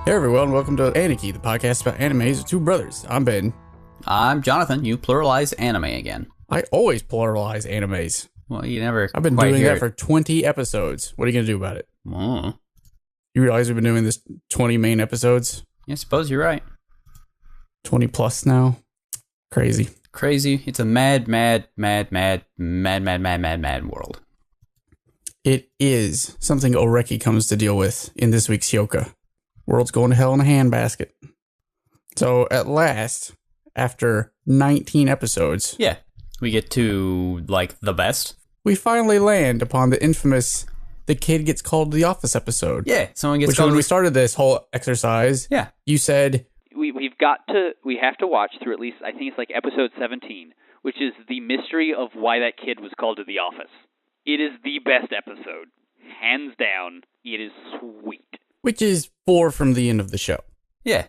Hey everyone, welcome to Aniki, the podcast about animes with two brothers. I'm Ben. I'm Jonathan. You pluralize anime again. I always pluralize animes. Well, you never. I've been doing that for 20 episodes. What are you going to do about it? Oh. You realize we've been doing this 20 main episodes? I suppose you're right. 20 plus now? Crazy. Crazy. It's a mad world. It is something Oreki comes to deal with in this week's Hyouka. World's going to hell in a handbasket. So at last, after 19 episodes... Yeah. We get to, like, the best. We finally land upon the infamous The Kid Gets Called to the Office episode. Yeah, someone gets which called. When we started this whole exercise, yeah, you said... We have to watch through at least, I think it's like episode 17, which is the mystery of why that kid was called to the office. It is the best episode. Hands down, it is sweet. Which is 4 from the end of the show. Yeah,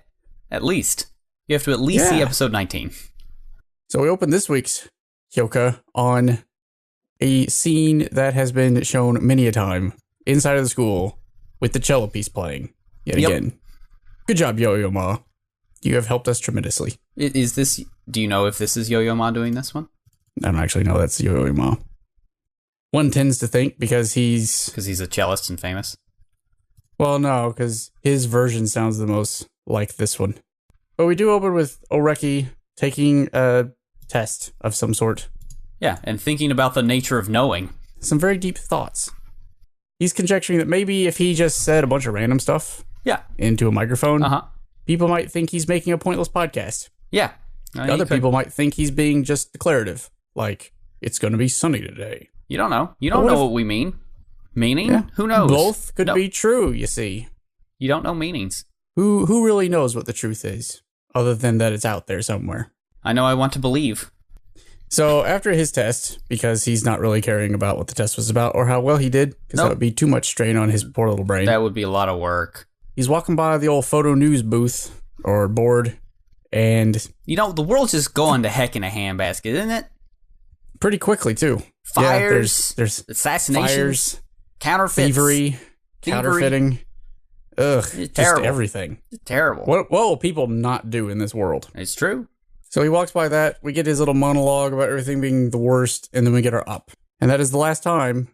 at least. You have to at least see episode 19. So we open this week's Hyouka on a scene that has been shown many a time inside of the school with the cello piece playing yet again. Good job, Yo-Yo Ma. You have helped us tremendously. Is this? Do you know if this is Yo-Yo Ma doing this one? I don't actually know that's Yo-Yo Ma. One tends to think because he's a cellist and famous. Well, no, because his version sounds the most like this one. But we do open with Oreki taking a test of some sort. Yeah, and thinking about the nature of knowing. Some very deep thoughts. He's conjecturing that maybe if he just said a bunch of random stuff into a microphone, people might think he's making a pointless podcast. Yeah. Other people might think he's being just declarative, like, it's going to be sunny today. You don't know. You don't know what we mean. Meaning? Yeah. Who knows? Both could be true, you see. You don't know meanings. Who really knows what the truth is, other than that it's out there somewhere? I know I want to believe. So after his test, because he's not really caring about what the test was about or how well he did, because that would be too much strain on his poor little brain. That would be a lot of work. He's walking by the old photo news booth or board, and... You know, the world's just going to heck in a handbasket, isn't it? Pretty quickly, too. Fires, there's assassinations, fires, counterfeits, thievery, counterfeiting. Ugh, just everything. It's terrible. What will people not do in this world? It's true. So he walks by that, we get his little monologue about everything being the worst, and then we get our up. And that is the last time,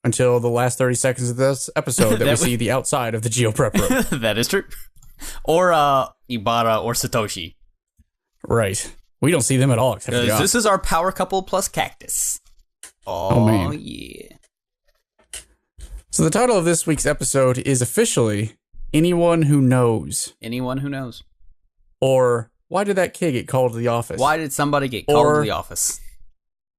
until the last 30 seconds of this episode, that we see the outside of the Geo Prep room. That is true. Or Ibara or Satoshi. Right. We don't see them at all, except for this is our power couple plus Cactus. Oh man. Yeah. So the title of this week's episode is officially Anyone Who Knows. Anyone Who Knows. Or Why Did That Kid Get Called to the Office? Why did somebody get called to the office?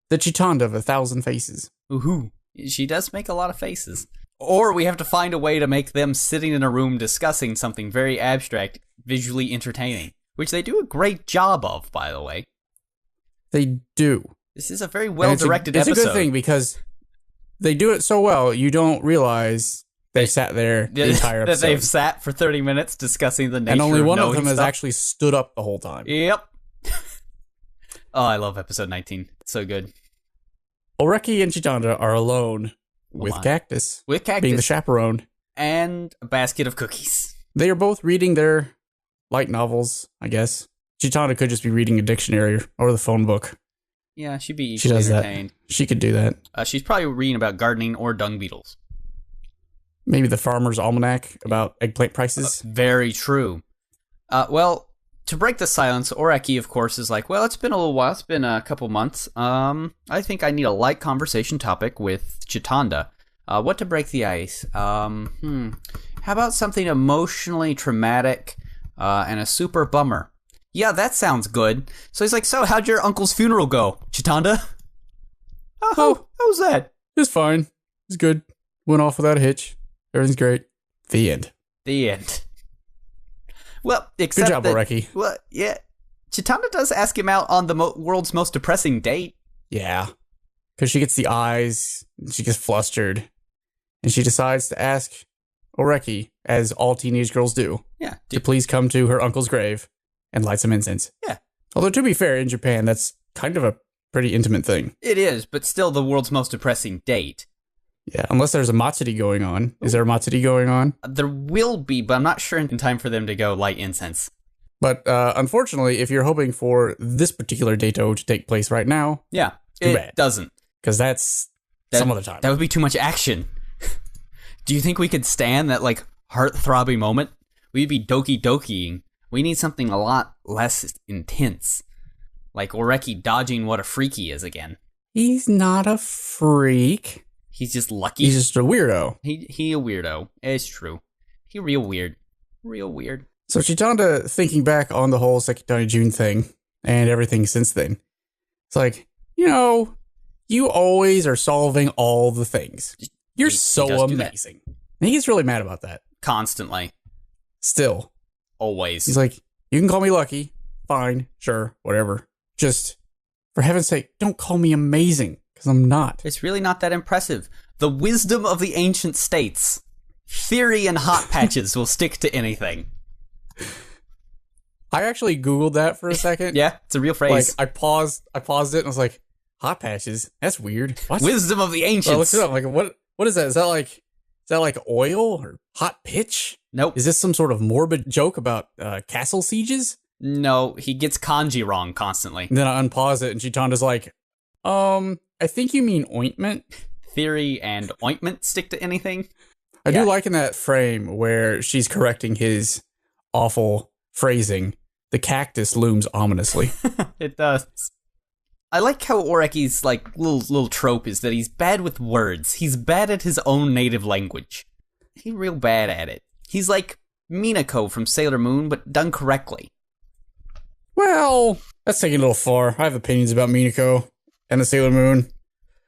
The Chitanda of 1,000 Faces. Ooh, she does make a lot of faces. Or we have to find a way to make them sitting in a room discussing something very abstract, visually entertaining. Which they do a great job of, by the way. They do. This is a very well-directed episode. It's a good thing because they do it so well, you don't realize they sat there the entire episode. That they've sat for 30 minutes discussing the nature of knowing stuff. And only one of them has stuff. Actually stood up the whole time. Yep. Oh, I love episode 19. It's so good. Oreki and Chitanda are alone with Cactus. With Cactus. Being the chaperone. And a basket of cookies. They are both reading their light novels, I guess. Chitanda could just be reading a dictionary or the phone book. Yeah, she'd be equally entertained. That. She could do that. She's probably reading about gardening or dung beetles. Maybe the Farmer's Almanac about eggplant prices. Very true. Well, to break the silence, Oreki, of course, is like, well, it's been a little while. It's been a couple months. I think I need a light conversation topic with Chitanda. What to break the ice? How about something emotionally traumatic and a super bummer? Yeah, that sounds good. So he's like, so how'd your uncle's funeral go, Chitanda? How was that? It's fine. It's good. Went off without a hitch. Everything's great. The end. The end. Well, except good job, Oreki. Well, yeah. Chitanda does ask him out on the world's most depressing date. Yeah. Because she gets the eyes, and she gets flustered, and she decides to ask Oreki, as all teenage girls do, to please come to her uncle's grave and light some incense. Yeah. Although, to be fair, in Japan, that's kind of a pretty intimate thing. It is, but still the world's most depressing date. Yeah, unless there's a Matsuri going on. Is there a Matsuri going on? There will be, but I'm not sure in time for them to go light incense. But unfortunately, if you're hoping for this particular dato to take place right now, Yeah, too it bad. doesn't. Because that's some other time. That would be too much action. Do you think we could stand that, like, heart-throbbing moment? We'd be doki-dokiing. We need something a lot less intense. Like Oreki dodging what a freak he is again. He's not a freak. He's just lucky. He's just a weirdo. He a weirdo. It's true. He real weird. Real weird. So Chitanda, thinking back on the whole Sekitani June thing and everything since then, it's like, you always are solving all the things. You're so amazing. And he gets really mad about that. Constantly. Still. Always. He's like, you can call me lucky. Fine. Sure. Whatever. Just, for heaven's sake, don't call me amazing. Because I'm not. It's really not that impressive. The wisdom of the ancient states. Theory and hot patches will stick to anything. I actually Googled that for a second. Yeah, it's a real phrase. Like, I paused it and I was like, hot patches? That's weird. What? Wisdom of the ancients. So I looked it up. Like, what is that? Is that like oil or hot pitch? Nope. Is this some sort of morbid joke about castle sieges? No, he gets kanji wrong constantly. And then I unpause it and Chitanda's like, I think you mean ointment. Theory and ointment stick to anything. I do like in that frame where she's correcting his awful phrasing. The cactus looms ominously. It does. I like how Oreki's like little trope is that he's bad with words. He's bad at his own native language. He's real bad at it. He's like Minako from Sailor Moon, but done correctly. Well, that's taking a little far. I have opinions about Minako and the Sailor Moon.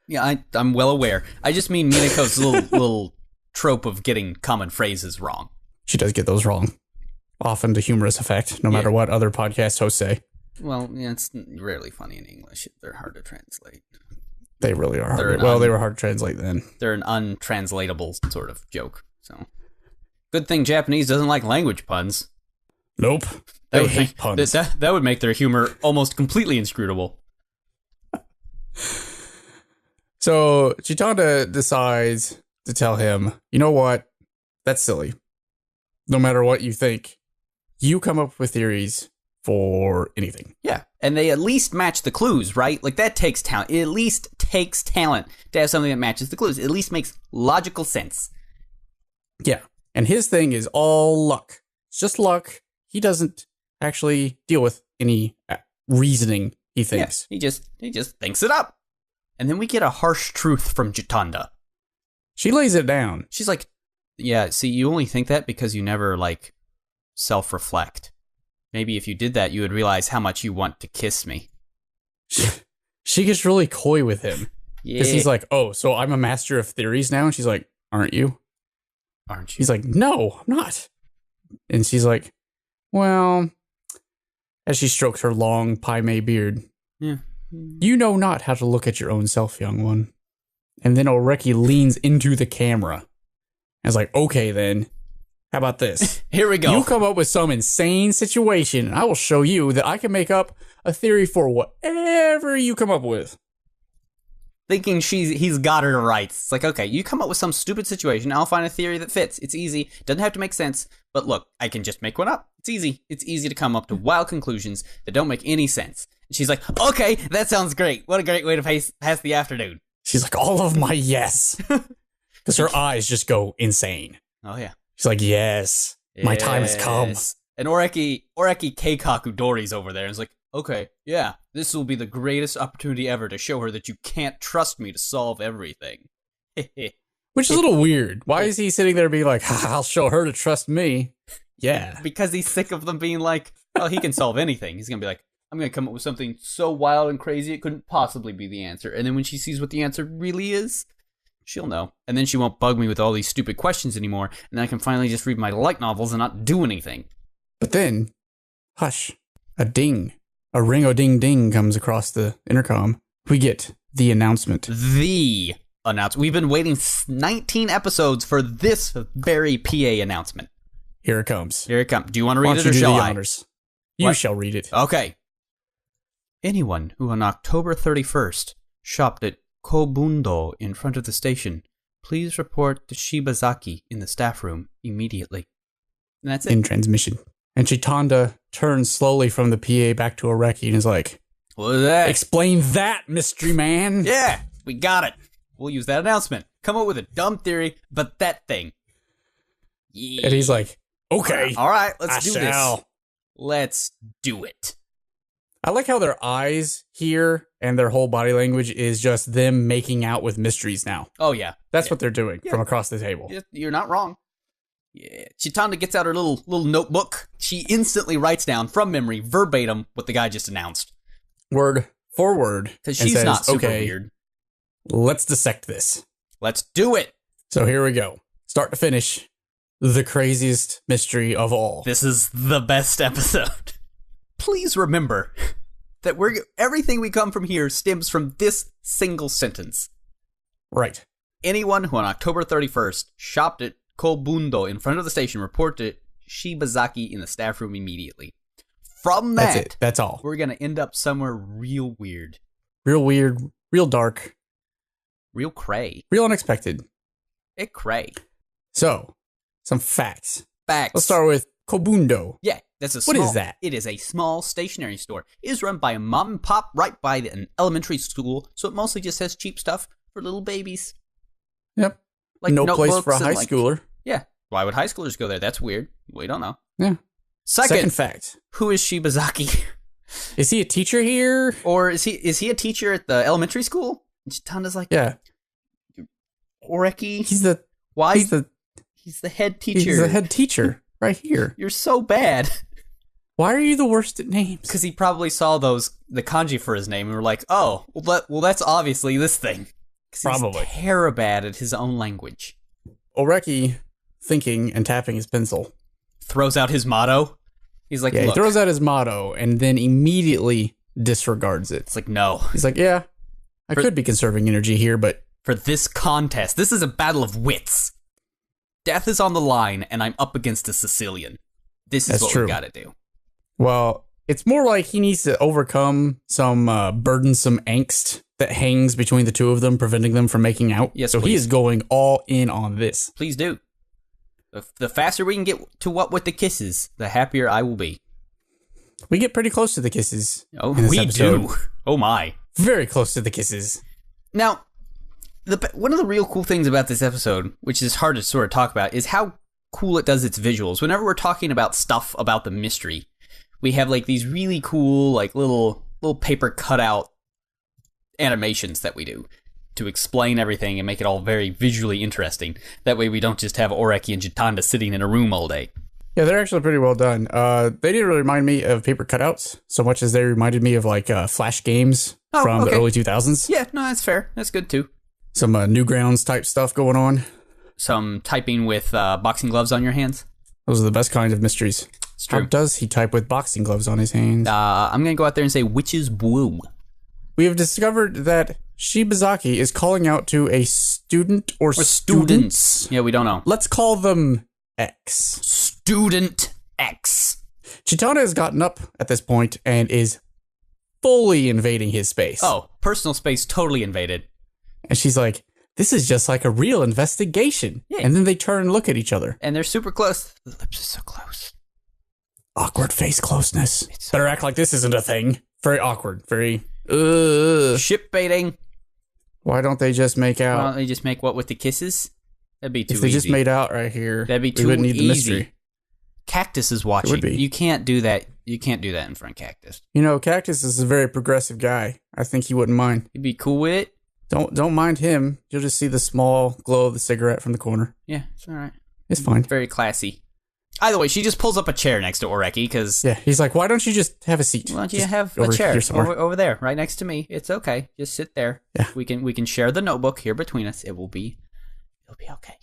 Yeah, I'm well aware. I just mean Minako's little trope of getting common phrases wrong. She does get those wrong. Often to humorous effect, no matter what other podcast hosts say. Well, yeah, it's rarely funny in English. They're hard to translate. They really are hard. They were hard to translate then. They're an untranslatable sort of joke. So, good thing Japanese doesn't like language puns. Nope. They hate puns. That would make their humor almost completely inscrutable. So Chitanda decides to tell him, you know what? That's silly. No matter what you think, you come up with theories for anything. Yeah, and they at least match the clues, right? Like, that takes talent. It at least takes talent to have something that matches the clues. It at least makes logical sense. Yeah, and his thing is all luck. It's just luck. He doesn't actually deal with any reasoning, he thinks. Yeah, he just thinks it up. And then we get a harsh truth from Chitanda. She lays it down. She's like, yeah, see, you only think that because you never, like, self-reflect. Maybe if you did that, you would realize how much you want to kiss me. She gets really coy with him. Yeah. Because he's like, oh, so I'm a master of theories now? And she's like, aren't you? Aren't you? He's like, no, I'm not. And she's like, well, as she strokes her long Pai-mei beard. Yeah. You know not how to look at your own self, young one. And then Oreki leans into the camera. And is like, okay then, how about this? Here we go. You come up with some insane situation, and I will show you that I can make up a theory for whatever you come up with. Thinking he's got her right. It's like, okay, you come up with some stupid situation, I'll find a theory that fits. It's easy, doesn't have to make sense, but look, I can just make one up. It's easy. It's easy to come up to wild conclusions that don't make any sense. And she's like, okay, that sounds great. What a great way to pass the afternoon. She's like, all of my yes. Because her eyes just go insane. Oh, yeah. She's like, yes, my time has come. And Oreki Keikaku Dori's over there and is like, okay, yeah, this will be the greatest opportunity ever to show her that you can't trust me to solve everything. Which is a little weird. Why is he sitting there being like, I'll show her to trust me? Yeah. Because he's sick of them being like, oh, he can solve anything. He's going to be like, I'm going to come up with something so wild and crazy it couldn't possibly be the answer. And then when she sees what the answer really is, she'll know. And then she won't bug me with all these stupid questions anymore. And then I can finally just read my light novels and not do anything. But then, hush, a ding. A ring-o-ding-ding comes across the intercom. We get the announcement. The announcement. We've been waiting 19 episodes for this very PA announcement. Here it comes. Here it comes. Do you want to read it or shall I? Honors? You shall read it. Okay. Anyone who on October 31st shopped at Kobundo in front of the station Please report to Shibazaki in the staff room immediately. And that's it. In transmission. And Chitanda turns slowly from the PA back to Oreki and is like, What is that? explain that, mystery man. Yeah, we got it. We'll use that announcement. Come up with a dumb theory, but that thing. Yeah. And he's like, okay. All right, let's I do shall. this. Let's do it. I like how their eyes here and their whole body language is just them making out with mysteries now. Oh, yeah. That's what they're doing from across the table. You're not wrong. Yeah. Chitanda gets out her little notebook. She instantly writes down from memory, verbatim, what the guy just announced. Word for word. Because and she's says, not super okay, weird. Let's dissect this. Let's do it. So here we go. Start to finish. The craziest mystery of all. This is the best episode. Please remember that everything we come from here stems from this single sentence. Right. Anyone who on October 31st shopped at Kobundo in front of the station reported Shibazaki in the staff room immediately. From that, That's it. That's all. we're going to end up somewhere real weird. Real weird, real dark, Real cray. real unexpected. It cray. So, some facts. Facts. Let's start with Kobundo. Yeah, that's a What small, is that? It is a small stationery store. It is run by a mom and pop right by an elementary school, so it mostly just has cheap stuff for little babies. Yep. Like no place for a notebooks high and, schooler. Yeah. Why would high schoolers go there? That's weird. We don't know. Yeah. Second fact. who is Shibazaki? Is he a teacher here? Or is he a teacher at the elementary school? And Chitanda's like, Yeah. Oreki? He's the Why? he's the head teacher. He's the head teacher right here. You're so bad. Why are you the worst at names? Because he probably saw the kanji for his name and were like, oh, well that's obviously this thing. 'Cause Probably. He's terribad at his own language. Oreki, thinking and tapping his pencil. Throws out his motto. He's like, Yeah, look. he throws out his motto and then immediately disregards it. It's like, no. He's like, yeah, I could be conserving energy here, but For this contest, this is a battle of wits. Death is on the line, and I'm up against a Sicilian. This is That's what true. we gotta do. well, it's more like he needs to overcome some burdensome angst that hangs between the two of them, preventing them from making out. Yes, so he please. is going all in on this. Please do. The faster we can get to what with the kisses, the happier I will be. We get pretty close to the kisses. Oh, in this we episode. do. Oh my. Very close to the kisses. Now, one of the real cool things about this episode, which is hard to sort of talk about, is how cool it does its visuals. Whenever we're talking about stuff about the mystery, we have like these really cool, like little paper cutout animations that we do to explain everything and make it all very visually interesting. That way we don't just have Oreki and Chitanda sitting in a room all day. Yeah, they're actually pretty well done. They didn't really remind me of paper cutouts so much as they reminded me of like Flash games from the early 2000s. Yeah, no, that's fair. That's good too. Some Newgrounds type stuff going on. Some typing with boxing gloves on your hands. Those are the best kind of mysteries. It's true. How does he type with boxing gloves on his hands? I'm going to go out there and say, which is Bwew? We have discovered that Shibazaki is calling out to a student or students. Yeah, we don't know. Let's call them X. Student X. Chitanda has gotten up at this point and is fully invading his space. Oh, personal space totally invaded. And she's like, this is just like a real investigation. Yeah. And then they turn and look at each other. And they're super close. The lips are so close. Awkward face closeness. It's Better act like this isn't a thing. Very awkward. Very, Ship baiting. Why don't they just make Why out? don't they just make what with the kisses? That'd be too If they easy. just made out right here, That'd be we too wouldn't need the easy. mystery. Cactus is watching. would be. You can't do that. You can't do that in front of Cactus. You know, Cactus is a very progressive guy. I think he wouldn't mind. You'd be cool with it. Don't mind him. You'll just see the small glow of the cigarette from the corner. Yeah, it's all right. It's fine. Very classy. Either way, she just pulls up a chair next to Oreki because Yeah, he's like, why don't you just have a seat? why don't you Just have a over chair here somewhere. over there, right next to me? It's okay. Just sit there. Yeah. We can share the notebook here between us. It'll be okay.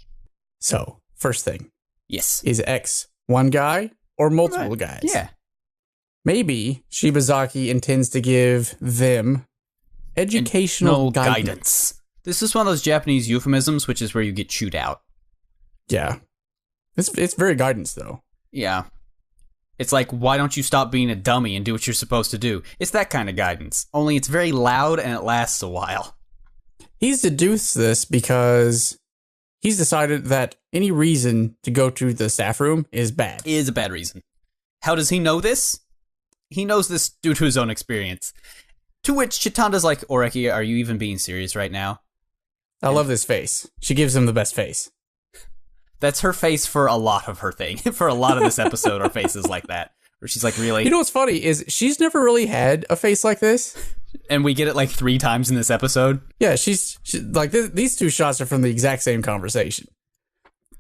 So, first thing, Yes. is X one guy or multiple guys? Yeah. Maybe Shibazaki intends to give them educational No guidance. This is one of those Japanese euphemisms, which is where you get chewed out. Yeah. It's very guidance, though. Yeah. It's like, why don't you stop being a dummy and do what you're supposed to do? It's that kind of guidance. Only it's very loud and it lasts a while. He's deduced this because he's decided that any reason to go to the staff room is bad. Is a bad reason. How does he know this? He knows this due to his own experience. To which Chitanda's like, Oreki, are you even being serious right now? I love this face. She gives him the best face. That's her face for a lot of her thing. For a lot of this episode, her face is like that. Where she's like, really? You know what's funny is she's never really had a face like this. And we get it like 3 times in this episode. Yeah, she's like, these two shots are from the exact same conversation.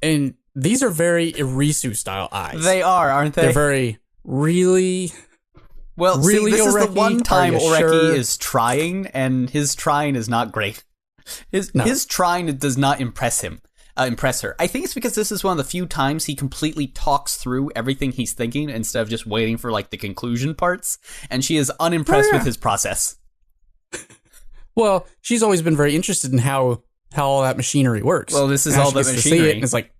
And these are very Irisu-style eyes. They are, aren't they? They're very, really... Well, really, see, this Oreki? is the one time Oreki sure? is trying, and his trying is not great. His trying does not impress her. I think it's because this is one of the few times he completely talks through everything he's thinking instead of just waiting for like the conclusion parts, and she is unimpressed with his process. Well, she's always been very interested in how all that machinery works. Well, this is and all the machinery. And it's like,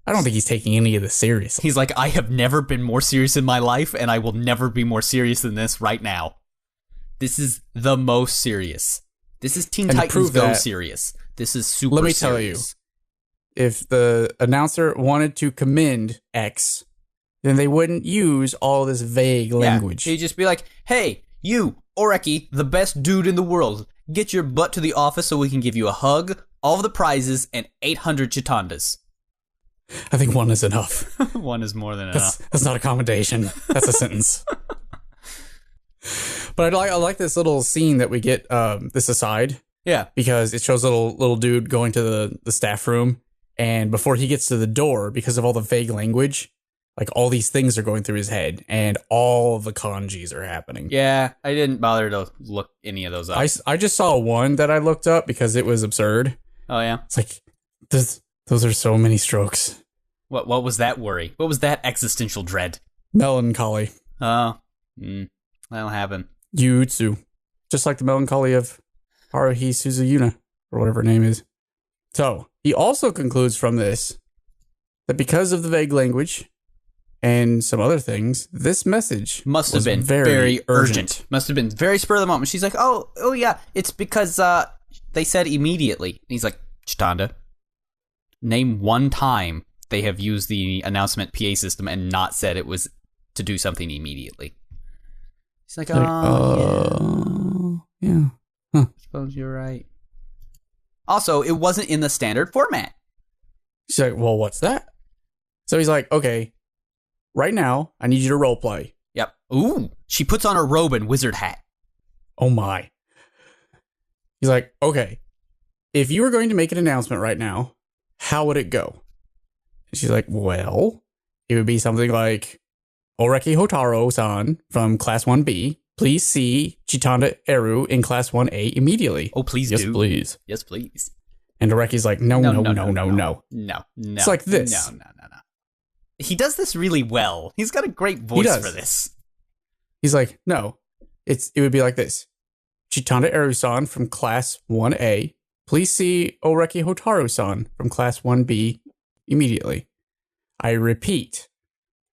I don't think he's taking any of this seriously. He's like, I have never been more serious in my life, and I will never be more serious than this right now. This is the most serious. This is Teen Titans Go serious. This is super serious. Let me tell you, if the announcer wanted to commend X, then they wouldn't use all this vague language. He'd just be like, hey, you, Oreki, the best dude in the world, get your butt to the office so we can give you a hug, all of the prizes, and 800 Chitandas. I think 1 is enough. 1 is more than enough. That's not a commendation. That's a sentence. But I like this little scene that we get, this aside. Yeah. Because it shows little dude going to the staff room. And before he gets to the door, because of all the vague language, like all these things are going through his head. And all the kanjis are happening. Yeah, I didn't bother to look any of those up. I just saw one that I looked up because it was absurd. Oh, yeah? It's like, those are so many strokes. What was that worry? What was that existential dread? Melancholy. Oh, that'll happen. Yuuutsu. Just like the melancholy of Haruhi Suzuyuna, or whatever her name is. So, he also concludes from this that because of the vague language and some other things, this message must have been very urgent. Must have been very spur of the moment. She's like, oh yeah, it's because they said immediately. And he's like, Chitanda, name one time they have used the announcement PA system and not said it was to do something immediately. He's like, yeah. Huh. Suppose you're right. Also, it wasn't in the standard format. She's like, well, what's that? So he's like, okay, right now, I need you to roleplay. Yep. Ooh, she puts on her robe and wizard hat. Oh my. He's like, okay, if you were going to make an announcement right now, how would it go? And she's like, well, it would be something like, Oreki Hotaro-san from Class 1B, please see Chitanda Eru in Class 1A immediately. Oh, please yes, do. Yes, please. Yes, please. And Oreki's like, no. No. It's like this. No. He does this really well. He's got a great voice for this. He's like, no, it would be like this. Chitanda Eru-san from Class 1A, please see Oreki Hotaro-san from Class 1B immediately. I repeat,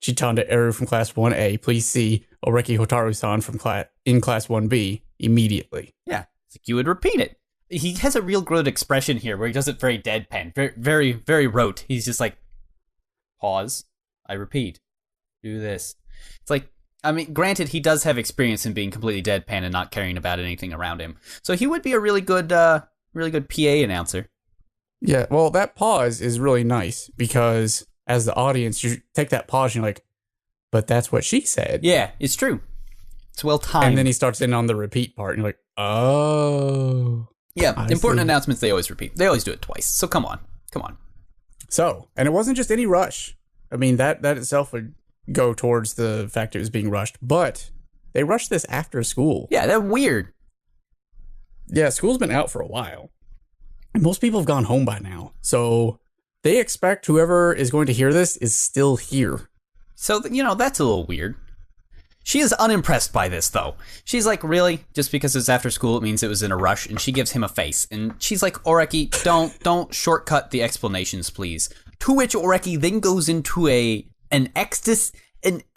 Chitanda Eru from Class 1A, please see Oreki Hotaro-san from Class 1B immediately. Yeah, it's like you would repeat it. He has a real good expression here where he does it very deadpan, very, very, very rote. He's just like, pause, I repeat, do this. It's like, I mean, granted, he does have experience in being completely deadpan and not caring about anything around him. So he would be a really good PA announcer. Yeah, well, that pause is really nice because as the audience, you take that pause and you're like, but that's what she said. Yeah, it's true. It's well timed. And then he starts in on the repeat part and you're like, oh. Yeah, important announcements they always repeat. They always do it twice. So come on. So, and it wasn't just any rush. I mean, that itself would go towards the fact it was being rushed, but they rushed this after school. Yeah, they're weird. Yeah, school's been out for a while. And most people have gone home by now. So they expect whoever is going to hear this is still here. So, that's a little weird. She is unimpressed by this, though. She's like, really? Just because it's after school, it means it was in a rush, and she gives him a face. And she's like, Oreki, don't shortcut the explanations, please. To which Oreki then goes into an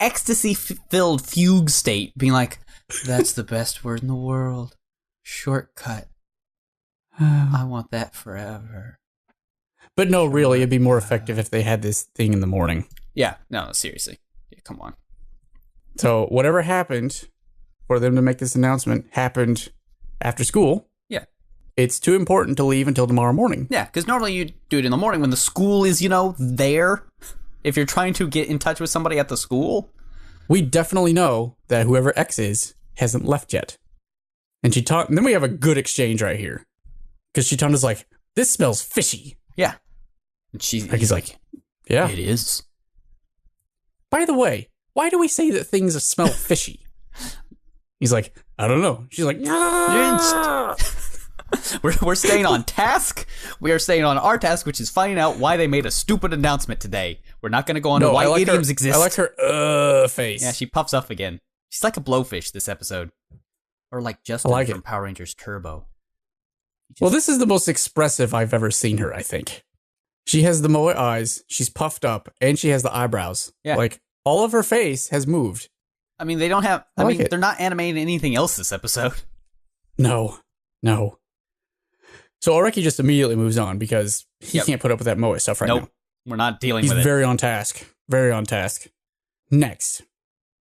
ecstasy-filled fugue state, being like, that's the best word in the world. Shortcut. I want that forever. But no, really, it'd be more effective if they had this thing in the morning. Yeah, no, seriously. Yeah, come on. So whatever happened for them to make this announcement happened after school. Yeah. It's too important to leave until tomorrow morning. Yeah, because normally you do it in the morning when the school is, there. If you're trying to get in touch with somebody at the school. We definitely know that whoever X is hasn't left yet. And and then we have a good exchange right here. Because Chitanda's like, this smells fishy. Yeah. And he's like, yeah. It is. By the way, why do we say that things smell fishy? He's like, I don't know. She's like, we're staying on task. We are staying on our task, which is finding out why they made a stupid announcement today. We're not going to go on to why idioms exist. I like her face. Yeah, she puffs up again. She's like a blowfish this episode. Or like Justin from Power Rangers Turbo. Well, this is the most expressive I've ever seen her, I think. She has the moe eyes, she's puffed up, and she has the eyebrows. Yeah. Like, all of her face has moved. I mean, they don't have... they're not animating anything else this episode. No. So Oreki just immediately moves on because he can't put up with that moe stuff right now. Nope, we're not dealing with it. He's very on task. Very on task. Next.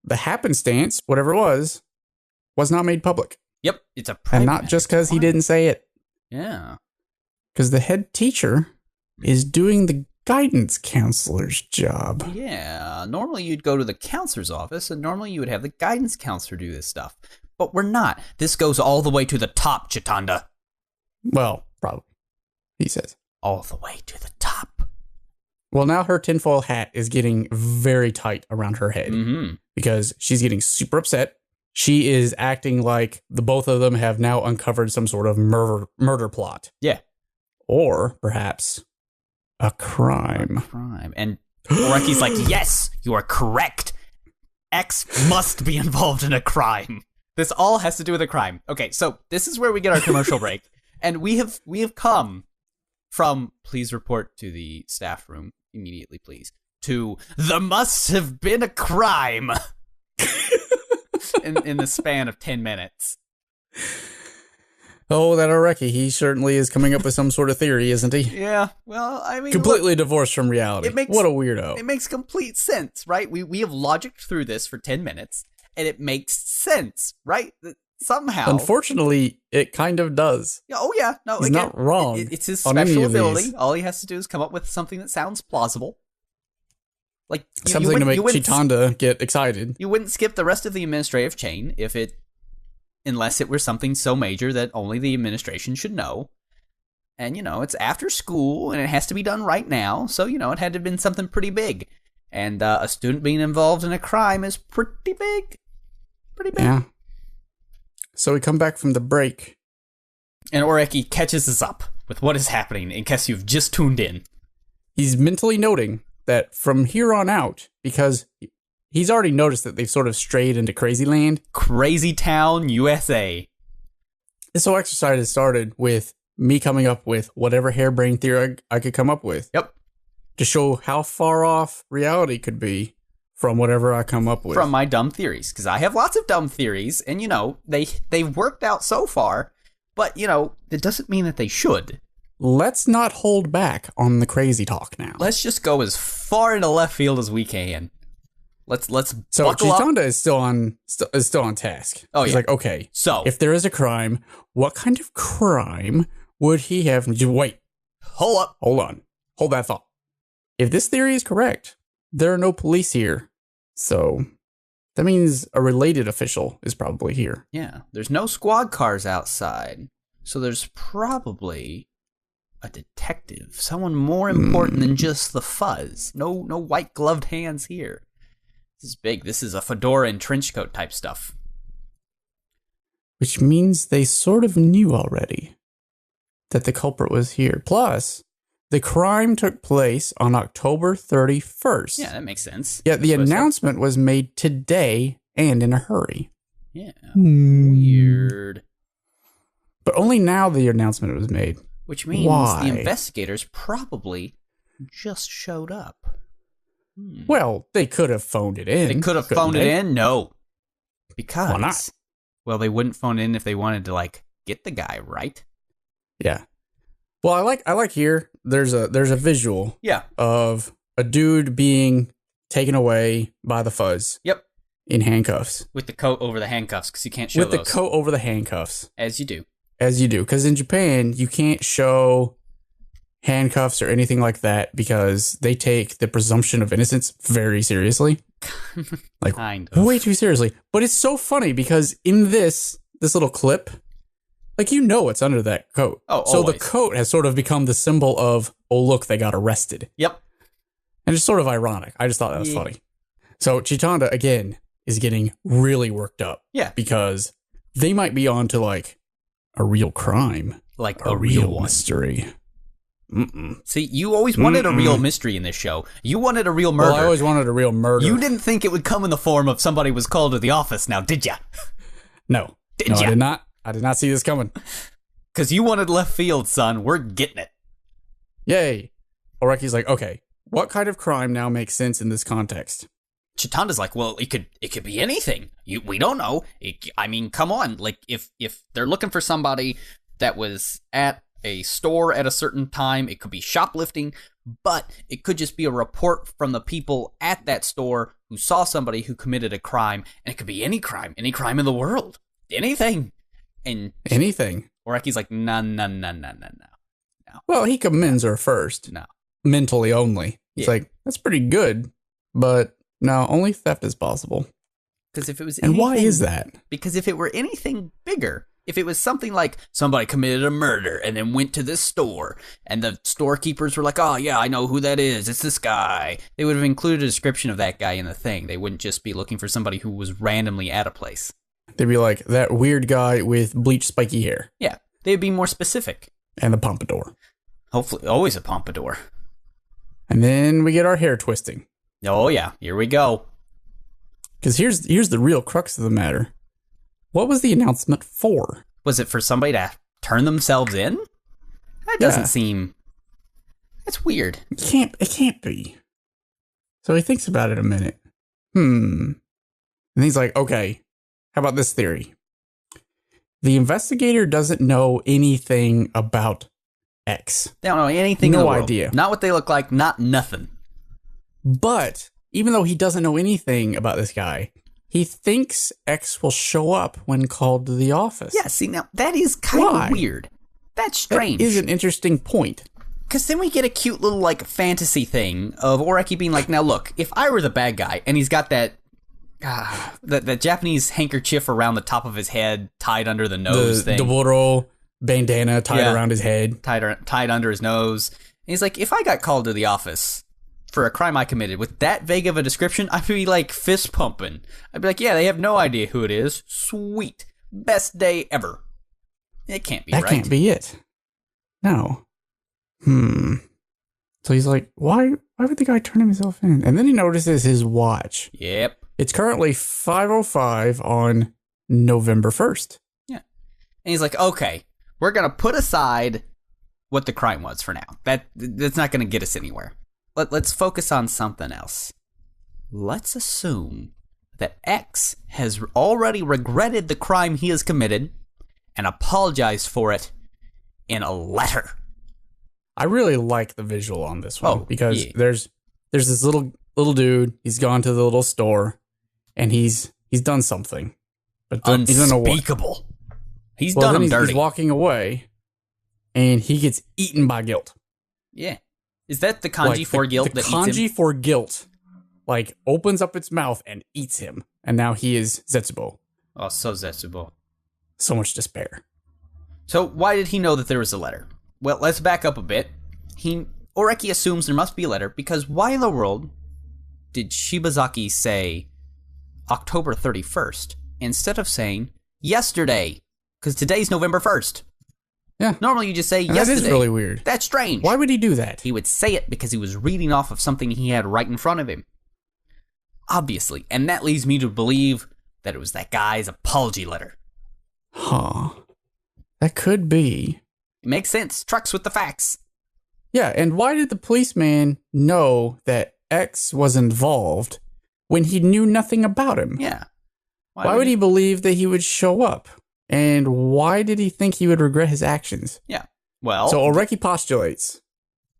The happenstance, whatever it was not made public. Yep, it's a private And not just because he didn't say it. Yeah. Because the head teacher is doing the guidance counselor's job. Yeah, normally you'd go to the counselor's office, and normally you would have the guidance counselor do this stuff. But we're not. This goes all the way to the top, Chitanda. Well, probably, he says. All the way to the top. Well, now her tinfoil hat is getting very tight around her head because she's getting super upset. She is acting like the both of them have now uncovered some sort of murder plot. Yeah. Or perhaps a crime. And Oreki's like, yes, you are correct. X must be involved in a crime. This all has to do with a crime. Okay, so this is where we get our commercial break. And we have come from please report to the staff room immediately, please, to the must have been a crime in the span of 10 minutes. Oh, that Oreki, he certainly is coming up with some sort of theory, isn't he? Yeah, well, I mean... Completely divorced from reality. What a weirdo. It makes complete sense, right? We have logicked through this for 10 minutes, and it makes sense, right? Somehow. Unfortunately, it kind of does. Oh, yeah. No, he's not wrong. It's his special ability. All he has to do is come up with something that sounds plausible. Like something to make Chitanda get excited. You wouldn't skip the rest of the administrative chain unless it were something so major that only the administration should know. And, it's after school, and it has to be done right now, so, it had to have been something pretty big. And a student being involved in a crime is pretty big. Pretty big. Yeah. So we come back from the break. And Oreki catches us up with what is happening in case you've just tuned in. He's mentally noting that from here on out, because he's already noticed that they've sort of strayed into Crazy Land. Crazy Town, USA. This whole exercise has started with me coming up with whatever harebrained theory I could come up with. Yep. To show how far off reality could be from whatever I come up with. From my dumb theories. Because I have lots of dumb theories, and, they've worked out so far. But, that doesn't mean that they should. Let's not hold back on the crazy talk now. Let's just go as far into left field as we can. Let's so buckle up. Chitanda is still on task. Oh, He's yeah. like, okay, so if there is a crime, what kind of crime would he have? Wait. Hold up. Hold on. Hold that thought. If this theory is correct, there are no police here. So that means a related official is probably here. Yeah. There's no squad cars outside. So there's probably a detective. Someone more important than just the fuzz. No white gloved hands here. This is big. This is a fedora and trench coat type stuff. Which means they sort of knew already that the culprit was here. Plus, the crime took place on October 31st. Yeah, that makes sense. Yet the announcement was made today and in a hurry. Yeah. Weird. But only now the announcement was made. Which means the investigators probably just showed up. Well, they could have phoned it in. They could have phoned it in? No. Because... Why not? Well, they wouldn't phone it in if they wanted to, get the guy, right? Yeah. Well, I like here. There's a visual. Yeah. Of a dude being taken away by the fuzz. Yep. In handcuffs. With the coat over the handcuffs, because you can't show those. With the coat over the handcuffs. As you do. Because in Japan, you can't show handcuffs or anything like that because they take the presumption of innocence very seriously. Like, way too seriously. But it's so funny because in this little clip, like, you know what's under that coat. Oh, so always. The coat has sort of become the symbol of, oh, look, they got arrested. Yep. And it's sort of ironic. I just thought that was funny. So Chitanda, again, is getting really worked up. Yeah. Because they might be on to, like, a real crime. Like a real mystery. See, you always wanted a real mystery in this show. You wanted a real murder. Well, I always wanted a real murder. You didn't think it would come in the form of somebody was called to the office now, did ya? No. Did ya? I did not. I did not see this coming. Because you wanted left field, son. We're getting it. Yay. Oreki's like, okay, what kind of crime now makes sense in this context? Chitanda's like, well, it could be anything. We don't know. I mean, come on. Like, if they're looking for somebody that was at a store at a certain time, it could be shoplifting, but it could just be a report from the people at that store who saw somebody who committed a crime, and it could be any crime in the world. Anything. And anything. Oreki's like, no. Well, he commends her first. No. Mentally only. He's like, that's pretty good, but no, only theft is possible. Because if it was and why is that? Because if it were anything bigger, if it was something like somebody committed a murder and then went to this store and the storekeepers were like, oh yeah, I know who that is. It's this guy. They would have included a description of that guy in the thing. They wouldn't just be looking for somebody who was randomly at a place. They'd be like, that weird guy with bleached spiky hair. Yeah. They'd be more specific. And the pompadour. Hopefully, always a pompadour. And then we get our hair twisting. Oh yeah, here we go. Because here's the real crux of the matter. What was the announcement for? Was it for somebody to turn themselves in? That doesn't seem... That's weird. It can't be. So he thinks about it a minute. And he's like, okay, how about this theory? The investigator doesn't know anything about X. They don't know anything. No idea. Not what they look like, not nothing. But even though he doesn't know anything about this guy, he thinks X will show up when called to the office. Yeah, see, now that is kind of weird. That's strange. That is an interesting point. Because then we get a cute little, like, fantasy thing of Oreki being like, now look, if I were the bad guy and he's got that Japanese handkerchief around the top of his head tied under the nose thing. The Doboro bandana tied around his head. Tied under his nose. And he's like, if I got called to the office for a crime I committed with that vague of a description, I'd be like fist pumping. I'd be like, yeah, they have no idea who it is. Sweet. Best day ever. It can't be right. That can't be it. No. So he's like, why would the guy turn himself in? And then he notices his watch. Yep. It's currently 5:05 on November 1st. Yeah. And he's like, okay, we're going to put aside what the crime was for now. That's not going to get us anywhere. Let's focus on something else. Let's assume that X has already regretted the crime he has committed and apologized for it in a letter. I really like the visual on this one because there's this little dude. He's gone to the little store and he's done something, but he doesn't know what. Unspeakable. He's done him dirty. He's walking away, and he gets eaten by guilt. Yeah, is that the kanji for guilt? The kanji for guilt, like, opens up its mouth and eats him, and now he is Zetsubo. Oh, so Zetsubo. So much despair. So why did he know that there was a letter? Well, let's back up a bit. Oreki assumes there must be a letter because why in the world did Shibazaki say October 31st instead of saying yesterday? Because today's November 1st. Yeah. Normally you just say yesterday. That is really weird. That's strange. Why would he do that? He would say it because he was reading off of something he had right in front of him. Obviously. And that leads me to believe that it was that guy's apology letter. Huh. That could be. It makes sense. Trucks with the facts. Yeah, and why did the policeman know that X was involved when he knew nothing about him? Yeah. Why would he believe that he would show up? And why did he think he would regret his actions? Yeah. Well, So Oreki postulates.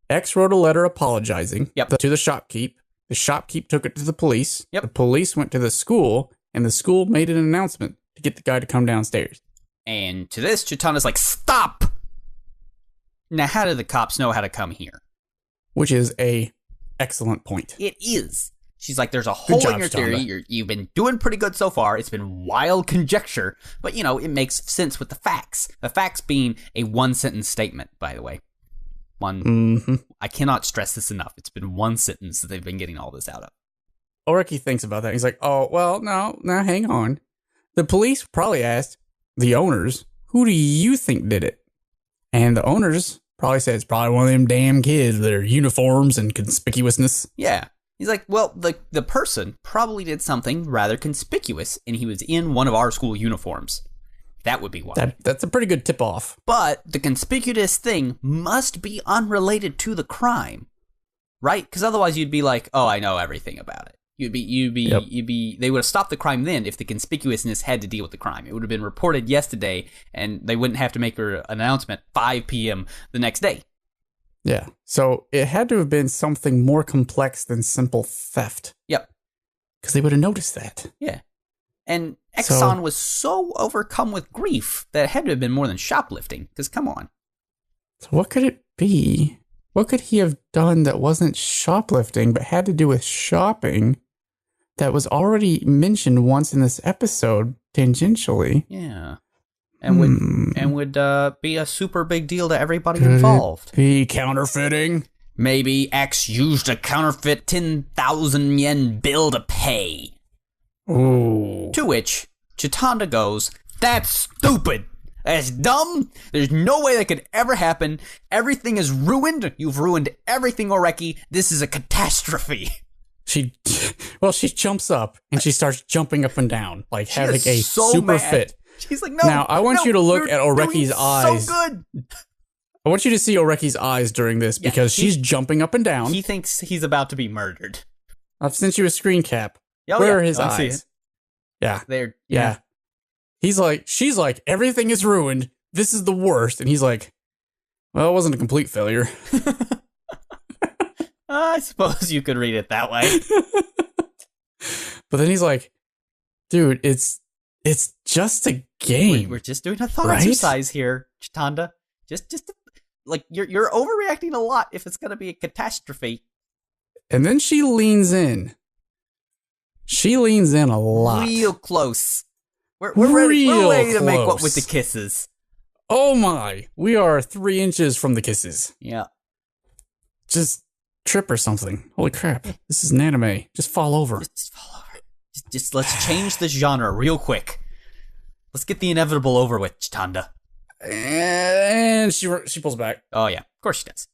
X wrote a letter apologizing to the shopkeep. The shopkeep took it to the police. Yep. The police went to the school, and the school made an announcement to get the guy to come downstairs. And to this, Chitanda's like, stop! Now, how do the cops know how to come here? Which is a excellent point. It is. She's like, there's a hole in your theory. You've been doing pretty good so far. It's been wild conjecture, but, it makes sense with the facts. The facts being a one-sentence statement, by the way. I cannot stress this enough. It's been one sentence that they've been getting all this out of. Oreki thinks about that. He's like, oh, well, no, hang on. The police probably asked the owners, who do you think did it? And the owners probably said it's probably one of them damn kids with their uniforms and conspicuousness. Yeah. He's like, well, the person probably did something rather conspicuous, and he was in one of our school uniforms. That would be why. That's a pretty good tip-off. But the conspicuous thing must be unrelated to the crime, right? Because otherwise you'd be like, oh, I know everything about it. They would have stopped the crime then if the conspicuousness had to deal with the crime. It would have been reported yesterday, and they wouldn't have to make an announcement 5 p.m. the next day. Yeah. So it had to have been something more complex than simple theft. Yep. Because they would have noticed that. Yeah. And Exxon was so overcome with grief that it had to have been more than shoplifting. Because come on. So what could it be? What could he have done that wasn't shoplifting but had to do with shopping that was already mentioned once in this episode tangentially? Yeah. And would be a super big deal to everybody involved. Be counterfeiting? Maybe X used a counterfeit 10,000 yen bill to pay. Ooh. To which Chitanda goes, that's stupid. That's dumb. There's no way that could ever happen. Everything is ruined. You've ruined everything, Oreki. This is a catastrophe. She jumps up and she starts jumping up and down, like having a so super mad. fit. She's like, no. Now, I want you to look at Oreki's eyes. So good. I want you to see Oreki's eyes during this because she's jumping up and down. He thinks he's about to be murdered. I've sent you a screen cap. Oh, Where are his I see eyes? it. Yeah. Yeah. She's like, everything is ruined. This is the worst. And he's like, well, it wasn't a complete failure. I suppose you could read it that way. But then he's like, dude, it's just a game. We're just doing a thought right? exercise here, Chitanda. Just like you're overreacting a lot if it's going to be a catastrophe. And then she leans in. She leans in a lot. Real close. We're ready to make what with the kisses. Oh my. We are 3 inches from the kisses. Yeah. Just trip or something. Holy crap. This is an anime. Just fall over. Just fall over. Just let's change the genre real quick. Let's get the inevitable over with, Chitanda. And she pulls back. Oh yeah. Of course she does.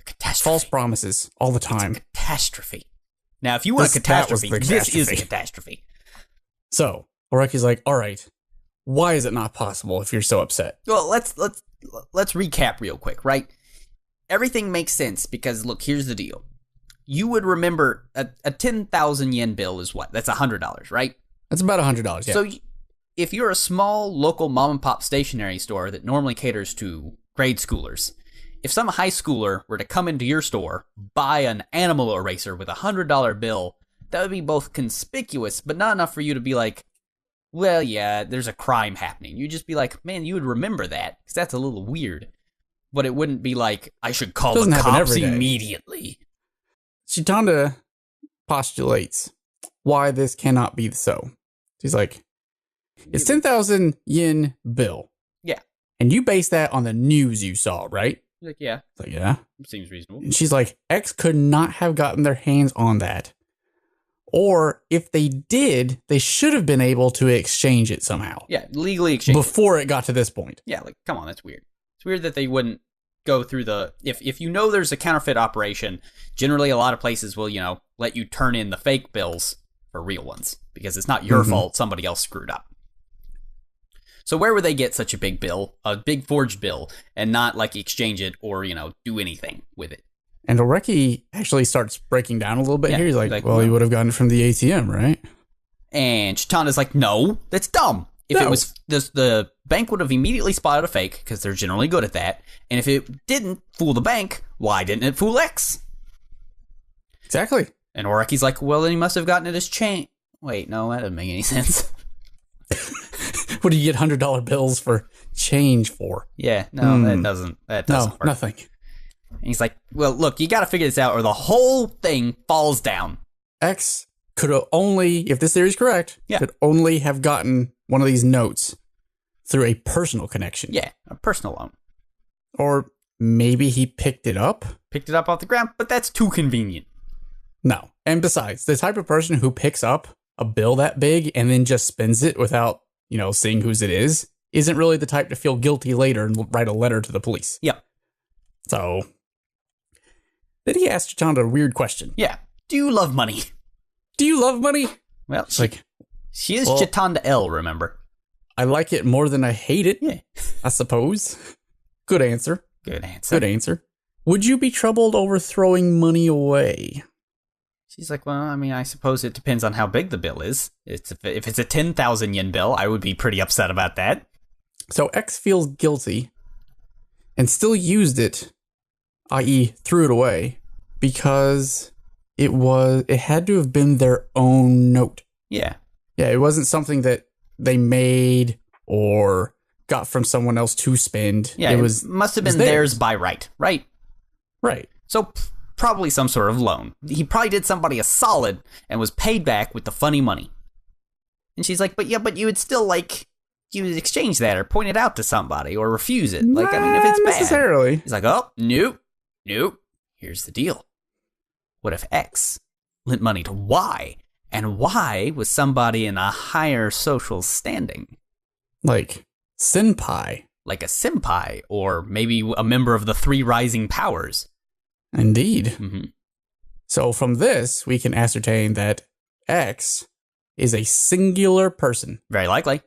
A catastrophe. False promises all the time. It's a catastrophe. Now, if you want a catastrophe, this is a catastrophe. So, Oreki's like, all right, why is it not possible if you're so upset? Well, let's recap real quick, right? Everything makes sense because, look, here's the deal. You would remember a 10,000 yen bill is what? That's $100, right? That's about $100, yeah. So if you're a small local mom and pop stationery store that normally caters to grade schoolers, if some high schooler were to come into your store, buy an animal eraser with a $100 bill, that would be both conspicuous, but not enough for you to be like, well, yeah, there's a crime happening. You'd just be like, man, you would remember that, because that's a little weird. But it wouldn't be like, I should call the cops immediately. Chitanda postulates why this cannot be so. She's like, it's 10,000 yen bill. Yeah. And you base that on the news you saw, right? Like, yeah. Like, yeah. Seems reasonable. And she's like, X could not have gotten their hands on that. Or if they did, they should have been able to exchange it somehow. Yeah, legally exchange before it got to this point. Yeah, like, come on, that's weird. It's weird that they wouldn't go through the... If you know there's a counterfeit operation, generally a lot of places will, let you turn in the fake bills for real ones. Because it's not your fault, somebody else screwed up. So where would they get such a big bill, a big forged bill, and not, like, exchange it or, do anything with it? And Oreki actually starts breaking down a little bit here. He's like, well, you would have gotten it from the ATM, right? And Chitanda's like, no, that's dumb. If No. it was the bank would have immediately spotted a fake because they're generally good at that. And if it didn't fool the bank, why didn't it fool X? Exactly. And Oreki's like, well, then he must have gotten it as chain. Wait, no, that doesn't make any sense. What do you get $100 bills for change for? Yeah, no, that doesn't work. Nothing. And he's like, well, look, you got to figure this out or the whole thing falls down. X could have only, if this theory is correct, could only have gotten one of these notes through a personal connection. Yeah, a personal loan. Or maybe he picked it up. Picked it up off the ground, but that's too convenient. No. And besides, the type of person who picks up a bill that big and then just spends it without, seeing whose it is, isn't really the type to feel guilty later and write a letter to the police. Yep. So, then he asked Chitanda a weird question. Yeah. Do you love money? Do you love money? Well, she is well, Chitanda L, remember? I like it more than I hate it, Yeah. I suppose. Good answer. Good answer. Good answer. Would you be troubled over throwing money away? She's like, well, I mean, I suppose it depends on how big the bill is. If it's a 10,000 yen bill, I would be pretty upset about that. So X feels guilty and still used it, i.e. threw it away, because it had to have been their own note. Yeah. Yeah, it wasn't something that they made or got from someone else to spend. Yeah, it must have been theirs by right, right? Right. So probably some sort of loan. He probably did somebody a solid and was paid back with the funny money. And she's like, but you would still you would exchange that or point it out to somebody or refuse it. If it's bad. Necessarily. He's like, oh, nope. Here's the deal. What if X lent money to Y and Y was somebody in a higher social standing? Like senpai. Like a senpai or maybe a member of the Three Rising Powers. Indeed. Mm-hmm. So from this, we can ascertain that X is a singular person. Very likely.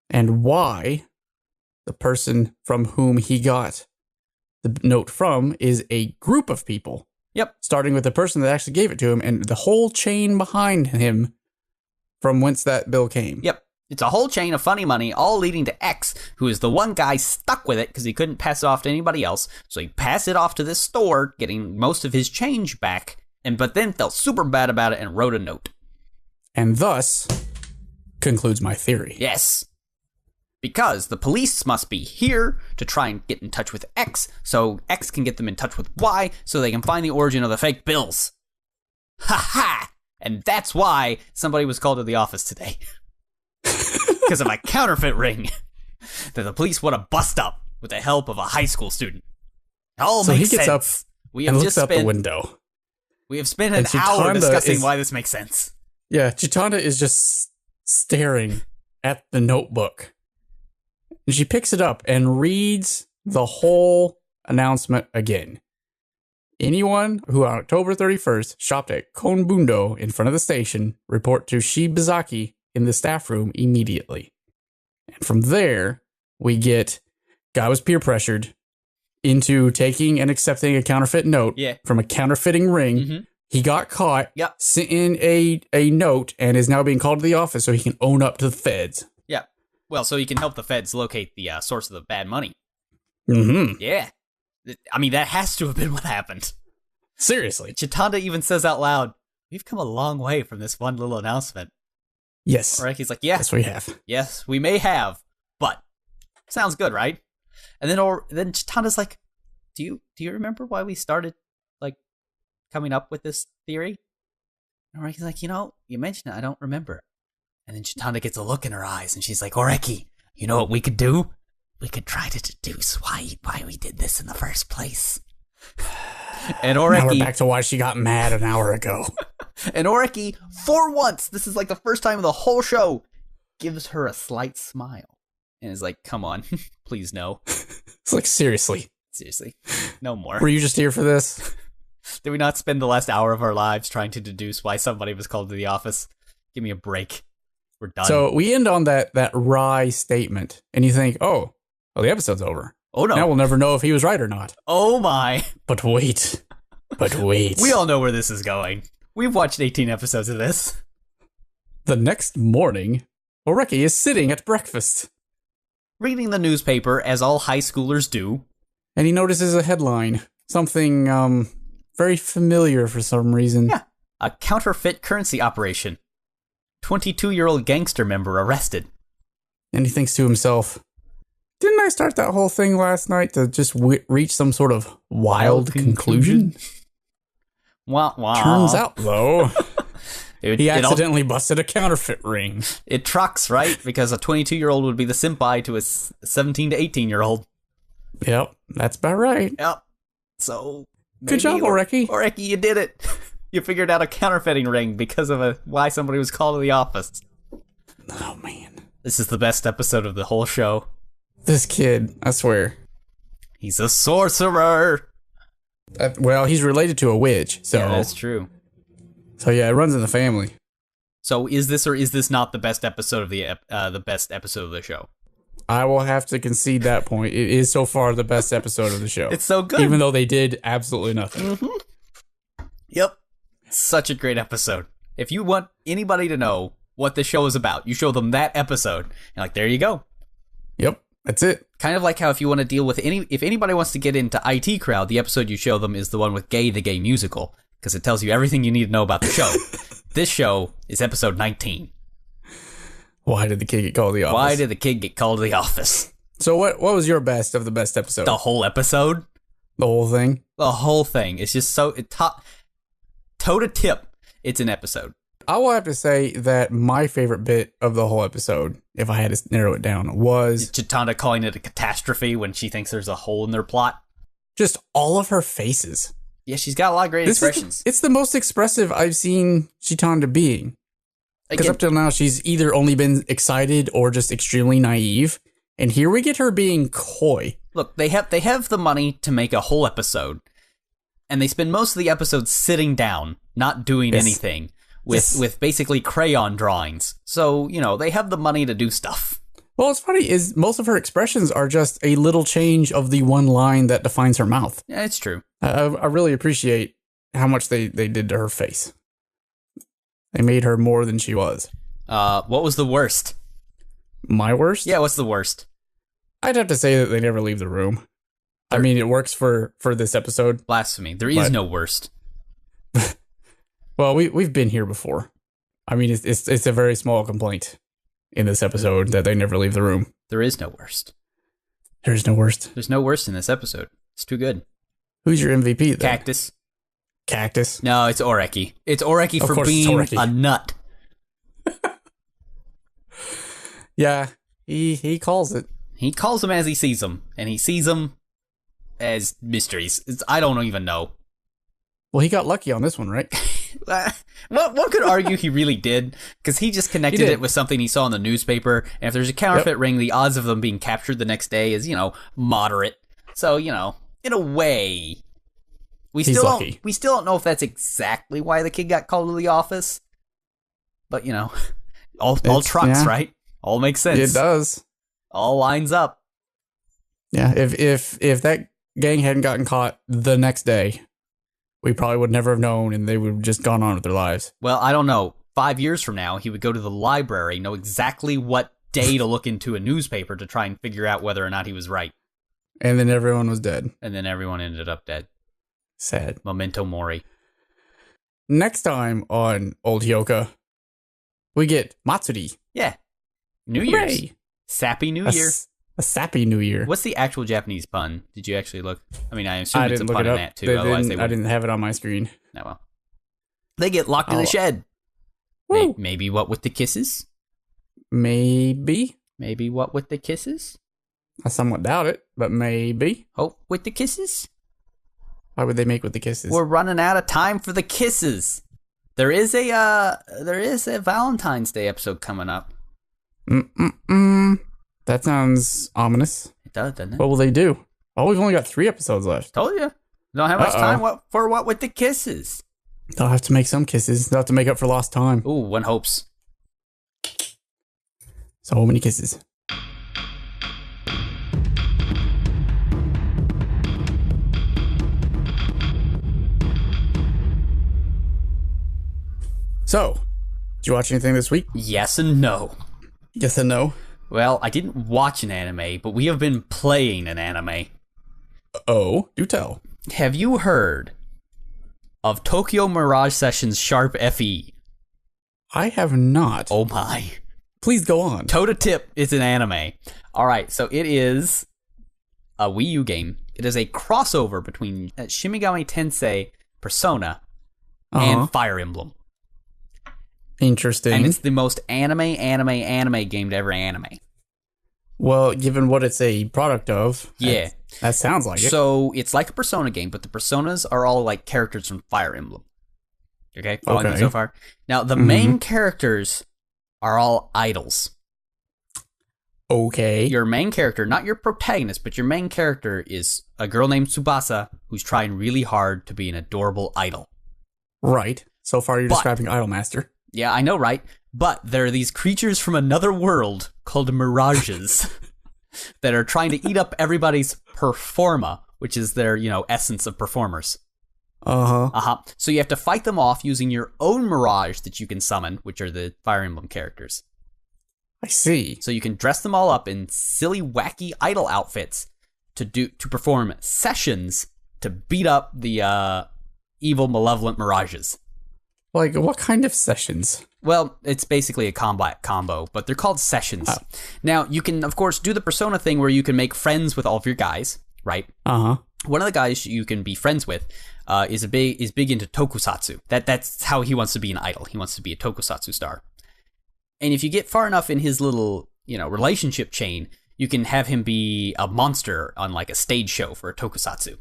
And Y, the person from whom he got the note from, is a group of people. Yep. Starting with the person that actually gave it to him and the whole chain behind him from whence that bill came. Yep. It's a whole chain of funny money, all leading to X, who is the one guy stuck with it because he couldn't pass it off to anybody else. So he passed it off to this store, getting most of his change back, but then felt super bad about it and wrote a note. And thus concludes my theory. Yes. Because the police must be here to try and get in touch with X, so X can get them in touch with Y, so they can find the origin of the fake bills. Ha ha! And that's why somebody was called to the office today. Because of a counterfeit ring that the police want to bust up with the help of a high school student. It all so makes he gets sense. up and looks out the window. We have spent an hour discussing why this makes sense. Yeah, Chitanda is just staring at the notebook. And she picks it up and reads the whole announcement again. Anyone who on October 31st shopped at Konbundo in front of the station, report to Shibazaki in the staff room immediately. And from there, we get guy was peer pressured into taking and accepting a counterfeit note from a counterfeiting ring. Mm-hmm. He got caught, sent in a note, and is now being called to the office so he can own up to the feds. Yeah. Well, so he can help the feds locate the source of the bad money. Mm-hmm. Yeah. I mean, that has to have been what happened. Seriously. Chitanda even says out loud, we've come a long way from this one little announcement. Yes. Oreki's like, yes, we have. Yes, we may have, but sounds good, right? And then Chitanda's like, do you remember why we started coming up with this theory? And Oreki's like, you mentioned it, I don't remember. And then Chitanda gets a look in her eyes, and she's like, Oreki, you know what we could do? We could try to deduce why we did this in the first place. And Oreki, now we're back to why she got mad an hour ago. And Oreki, for once, this is the first time in the whole show, gives her a slight smile. And is like, come on, please no. It's seriously. Seriously, no more. Were you just here for this? Did we not spend the last hour of our lives trying to deduce why somebody was called to the office? Give me a break. We're done. So we end on that wry statement, and you think, oh, well, the episode's over. Oh, no. Now we'll never know if he was right or not. Oh, my. But wait. We all know where this is going. We've watched 18 episodes of this. The next morning, Oreki is sitting at breakfast, reading the newspaper as all high schoolers do. and he notices a headline. Something, very familiar for some reason. Yeah. A counterfeit currency operation. 22-year-old gangster member arrested. And he thinks to himself, didn't I start that whole thing last night to just reach some sort of wild conclusion? Wah, wah. Turns out, though, he It all- accidentally busted a counterfeit ring. It trucks, right? Because a 22-year-old would be the senpai to a 17 to 18-year-old. Yep, that's about right. Yep. So Good job, Oreki. Oreki, you did it. You figured out a counterfeiting ring because of why somebody was called to the office. Oh, man. This is the best episode of the whole show. This kid, I swear. He's a sorcerer. Well, he's related to a witch, so... Yeah, that's true. So, yeah, it runs in the family. So is this or is this not the best episode of the best episode of the show? I will have to concede that point. It is so far the best episode of the show. It's so good. Even though they did absolutely nothing. Yep. Such a great episode. If you want anybody to know what the show is about, you show them that episode. And like, there you go. Yep, that's it. Kind of like how if you want to deal with if anybody wants to get into IT Crowd, the episode you show them is the one with Gay the Gay Musical, because it tells you everything you need to know about the show. This show is episode 19. Why did the kid get called to the office? Why did the kid get called to the office? So what was your best of the best episode? The whole episode? The whole thing? The whole thing. It's just so... toe to tip, it's an episode. I will have to say that my favorite bit of the whole episode, if I had to narrow it down, was... Chitanda calling it a catastrophe when she thinks there's a hole in their plot. just all of her faces. Yeah, she's got a lot of great expressions. It's the most expressive I've seen Chitanda being. Because up till now, she's either only been excited or just extremely naive. And here we get her being coy. Look, they have the money to make a whole episode. And they spend most of the episode sitting down, not doing anything, with basically crayon drawings. So, you know, they have the money to do stuff. Well, what's funny is most of her expressions are just a little change of the one line that defines her mouth. Yeah, it's true. I really appreciate how much they did to her face. They made her more than she was. What was the worst? My worst? Yeah, what's the worst? I'd have to say that they never leave the room. I mean, it works for this episode. Blasphemy. There is no worst. Well, we've been here before. I mean, it's a very small complaint in this episode that they never leave the room. There is no worst. There's no worst. There's no worst in this episode. It's too good. Who's your MVP then? Cactus. No, it's Oreki. It's Oreki for being a nut. Yeah, he calls it. He calls them as he sees them, and he sees them as mysteries. I don't even know. Well, he got lucky on this one, right? One could argue he really did, because he just connected it with something he saw in the newspaper, and if there's a counterfeit ring, the odds of them being captured the next day is, moderate. So, in a way, we still don't know if that's exactly why the kid got called to the office. But, all trucks, right? All makes sense. It does. All lines up. Yeah, if that gang hadn't gotten caught the next day, we probably would never have known, and they would have just gone on with their lives. Well, I don't know. 5 years from now, he would go to the library, know exactly what day to look into a newspaper to try and figure out whether or not he was right. And then everyone was dead. And then everyone ended up dead. Sad. Memento mori. Next time on Old Hyouka, we get Matsuri. Yeah. New Hooray. Year's. Sappy New Year. A sappy New Year. What's the actual Japanese pun? Did you actually look? I mean, I assume it's a didn't pun look it in up. that too. Otherwise, I didn't have it on my screen. Oh, well. They get locked in the shed. Woo. Maybe what with the kisses? Maybe. Maybe what with the kisses? I somewhat doubt it, but maybe. Oh, with the kisses? Why would they make with the kisses? We're running out of time for the kisses. There is a Valentine's Day episode coming up. That sounds ominous. It does, doesn't it? What will they do? Oh, we've only got 3 episodes left. Told you. Don't have much time for what with the kisses. They'll have to make some kisses. They'll have to make up for lost time. Ooh, one hopes. So many kisses. So, did you watch anything this week? Yes and no. Yes and no. Well, I didn't watch an anime, but we have been playing an anime. Oh, do tell. Have you heard of Tokyo Mirage Sessions Sharp FE? I have not. Oh my. Please go on. Toe to Tip is an anime. Alright, so it is a Wii U game. It is a crossover between Shin Megami Tensei Persona and Fire Emblem. Interesting. And it's the most anime game to ever anime. Well, given what it's a product of, yeah, that sounds like it. So it's like a Persona game, but the Personas are all like characters from Fire Emblem. Okay, following me so far. Now the main characters are all idols. Okay. Your main character, not your protagonist, but your main character is a girl named Tsubasa who's trying really hard to be an adorable idol. Right. So far, you're describing Idolmaster. Yeah, I know, right? But there are these creatures from another world called Mirages that are trying to eat up everybody's performa, which is their, essence of performers. So you have to fight them off using your own Mirage that you can summon, which are the Fire Emblem characters. I see. So you can dress them all up in silly, wacky idol outfits to perform sessions to beat up the evil, malevolent Mirages. Like, what kind of sessions? Well, it's basically a combat combo, but they're called sessions. Now, you can, of course, do the Persona thing where you can make friends with all of your guys, right? One of the guys you can be friends with is big into tokusatsu. That's how he wants to be an idol. He wants to be a tokusatsu star. And if you get far enough in his little, relationship chain, you can have him be a monster on like a stage show for a tokusatsu.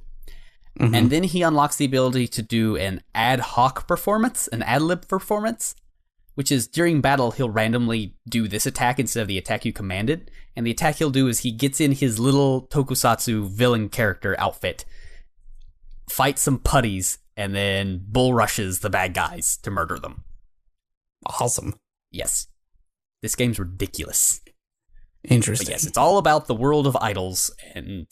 And then he unlocks the ability to do an ad hoc performance, an ad-lib performance, which is during battle, he'll randomly do this attack instead of the attack you commanded. And the attack he'll do is he gets in his little tokusatsu villain character outfit, fights some putties, and then bull rushes the bad guys to murder them. Awesome. Yes. This game's ridiculous. Interesting. But yes, it's all about the world of idols and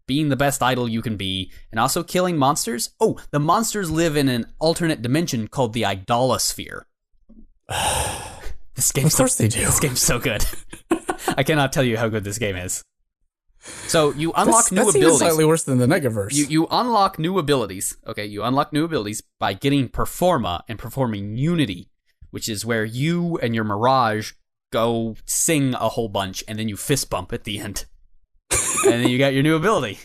being the best idol you can be, and also killing monsters. Oh, the monsters live in an alternate dimension called the Idolosphere. This game, of course they do. This game's so good. I cannot tell you how good this game is. So you unlock new abilities. That's slightly worse than the Negaverse. You unlock new abilities. Okay, you unlock new abilities by getting Performa and performing Unity, which is where you and your Mirage go sing a whole bunch, and then you fist bump at the end. And then you got your new ability.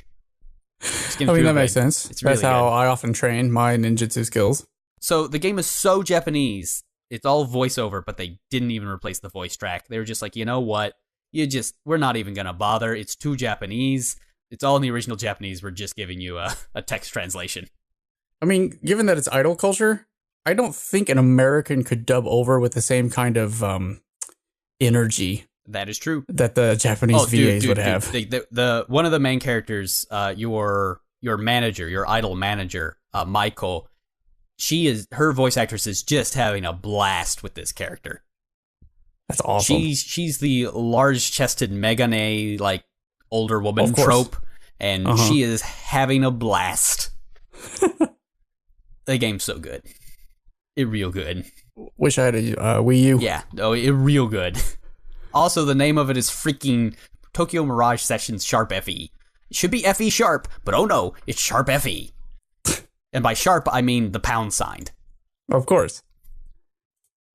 That makes sense. It's really That's how good. I often train my ninjutsu skills. So the game is so Japanese. It's all voiceover, but they didn't even replace the voice track. They were just like, you know what? We're not even going to bother. It's too Japanese. It's all in the original Japanese. We're just giving you a text translation. I mean, given that it's idol culture, I don't think an American could dub over with the same kind of energy. That is true. That the Japanese VAs would have. The one of the main characters, your manager, your idol manager, Maiko, her voice actress is just having a blast with this character. That's awesome. She's the large-chested Megane, like, older woman trope, and she is having a blast. The game's so good. It real good. Wish I had a Wii U. Yeah, it real good. Also, the name of it is freaking Tokyo Mirage Sessions Sharp FE. It should be FE Sharp, but oh no, it's Sharp FE. And by sharp, I mean the pound sign. Of course.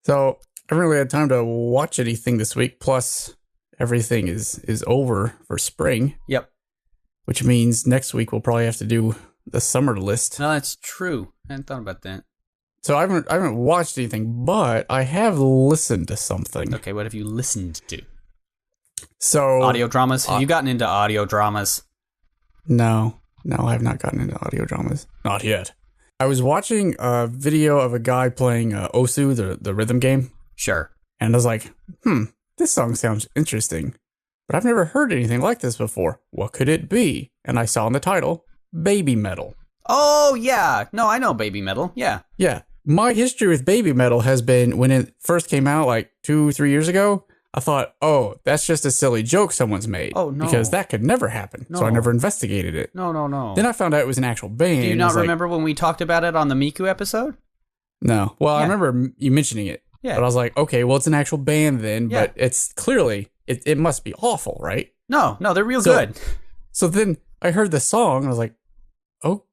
So, I haven't really had time to watch anything this week, plus everything is over for spring. Yep. Which means next week we'll probably have to do the summer list. No, that's true. I hadn't thought about that. So I haven't watched anything, but I have listened to something. Okay, what have you listened to? So audio dramas? Have you gotten into audio dramas? No, I have not gotten into audio dramas. Not yet. I was watching a video of a guy playing Osu, the rhythm game. Sure. And I was like, this song sounds interesting, but I've never heard anything like this before. What could it be? And I saw in the title, BABYMETAL. Oh, yeah. No, I know BABYMETAL. Yeah. Yeah. My history with BABYMETAL has been when it first came out like 2-3 years ago, I thought, oh, that's just a silly joke someone's made. Oh, no. Because that could never happen. No. So I never investigated it. No. Then I found out it was an actual band. Do you not remember when we talked about it on the Miku episode? No. Well, Yeah. I remember you mentioning it. Yeah. But I was like, okay, well, it's an actual band then, Yeah. but it's clearly, it must be awful, right? No, they're real good. So then I heard the song, and I was like, oh,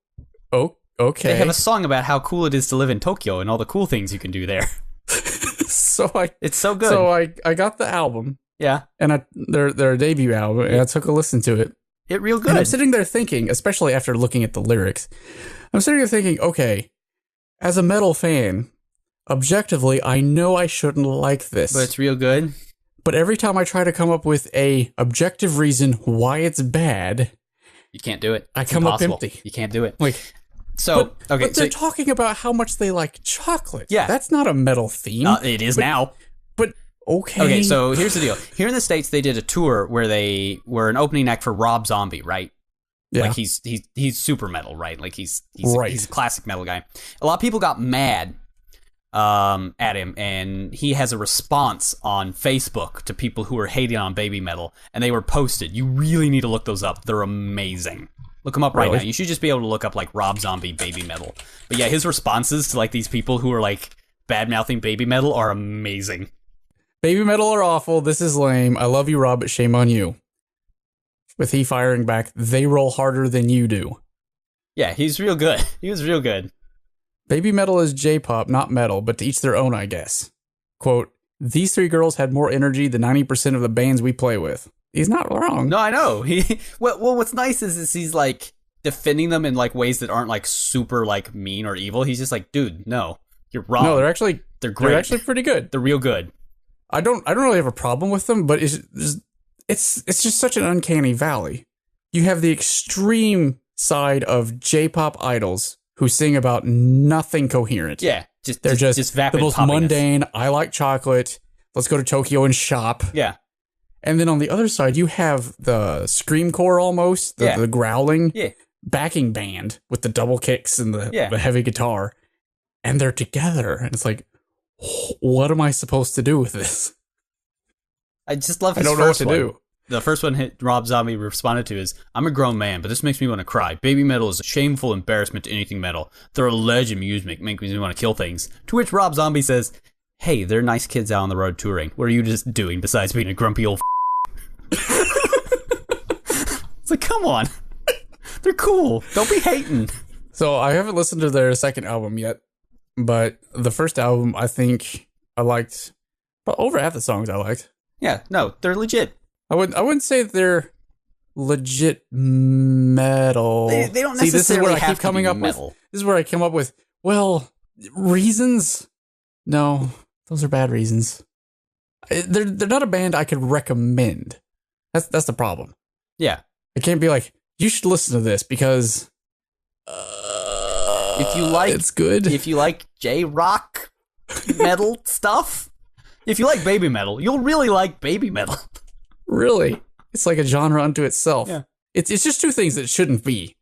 okay. They have a song about how cool it is to live in Tokyo and all the cool things you can do there. It's so good. So I got the album, yeah. and their debut album, and I took a listen to it. It real good. And I'm sitting there thinking, especially after looking at the lyrics, I'm sitting there thinking, okay, as a metal fan, objectively, I know I shouldn't like this. But it's real good. But every time I try to come up with a objective reason why it's bad, you can't do it. I come impossible. up empty. You can't do it. Like, so, okay. But they're talking about how much they like chocolate. Yeah. That's not a metal theme. It is now. But, okay. Okay, so here's the deal. Here in the States, they did a tour where they were an opening act for Rob Zombie, right? Yeah. Like he's super metal, right? Like he's Right. He's a classic metal guy. A lot of people got mad at him, and he has a response on Facebook to people who are hating on baby metal, and they were posted. You really need to look those up. They're amazing. Look them up right now. You should just be able to look up like Rob Zombie baby metal. But yeah, his responses to like these people who are like bad mouthing baby metal are amazing. Baby metal are awful. This is lame. I love you, Rob, but shame on you. With he firing back, they roll harder than you do. Yeah, he's real good. He was real good. Baby metal is J-pop, not metal, but to each their own, I guess. Quote, these three girls had more energy than 90% of the bands we play with. He's not wrong. No, I know. Well, what's nice is he's like defending them in like ways that aren't like super like mean or evil. He's just like, dude, no, you're wrong. No, they're great. They're actually pretty good. They're real good. I don't really have a problem with them, but it's just such an uncanny valley. You have the extreme side of J-pop idols who sing about nothing coherent. Yeah, they're just vapid the most poppiness. mundane. I like chocolate. Let's go to Tokyo and shop. Yeah. And then on the other side, you have the screamcore almost, the growling backing band with the double kicks and the heavy guitar. And they're together. And it's like, what am I supposed to do with this? I just love his I don't know what first to do. The first one Rob Zombie responded to is, I'm a grown man, but this makes me want to cry. Baby metal is a shameful embarrassment to anything metal. They're alleged music, make me want to kill things. To which Rob Zombie says, hey, they're nice kids out on the road touring. What are you just doing besides being a grumpy old It's like, come on. They're cool. Don't be hating. So I haven't listened to their second album yet, but the first album I think I liked, but over half the songs I liked. Yeah, no, they're legit. I wouldn't say they're legit metal. They don't necessarily this is where I have keep to coming be up metal. with. This is where I come up with. Well, reasons? No, those are bad reasons. They're not a band I could recommend. That's the problem. Yeah, I can't be like, you should listen to this because if you like, it's good. If you like J-rock metal stuff, if you like baby metal, you'll really like baby metal. Really, it's like a genre unto itself. Yeah. It's just two things that shouldn't be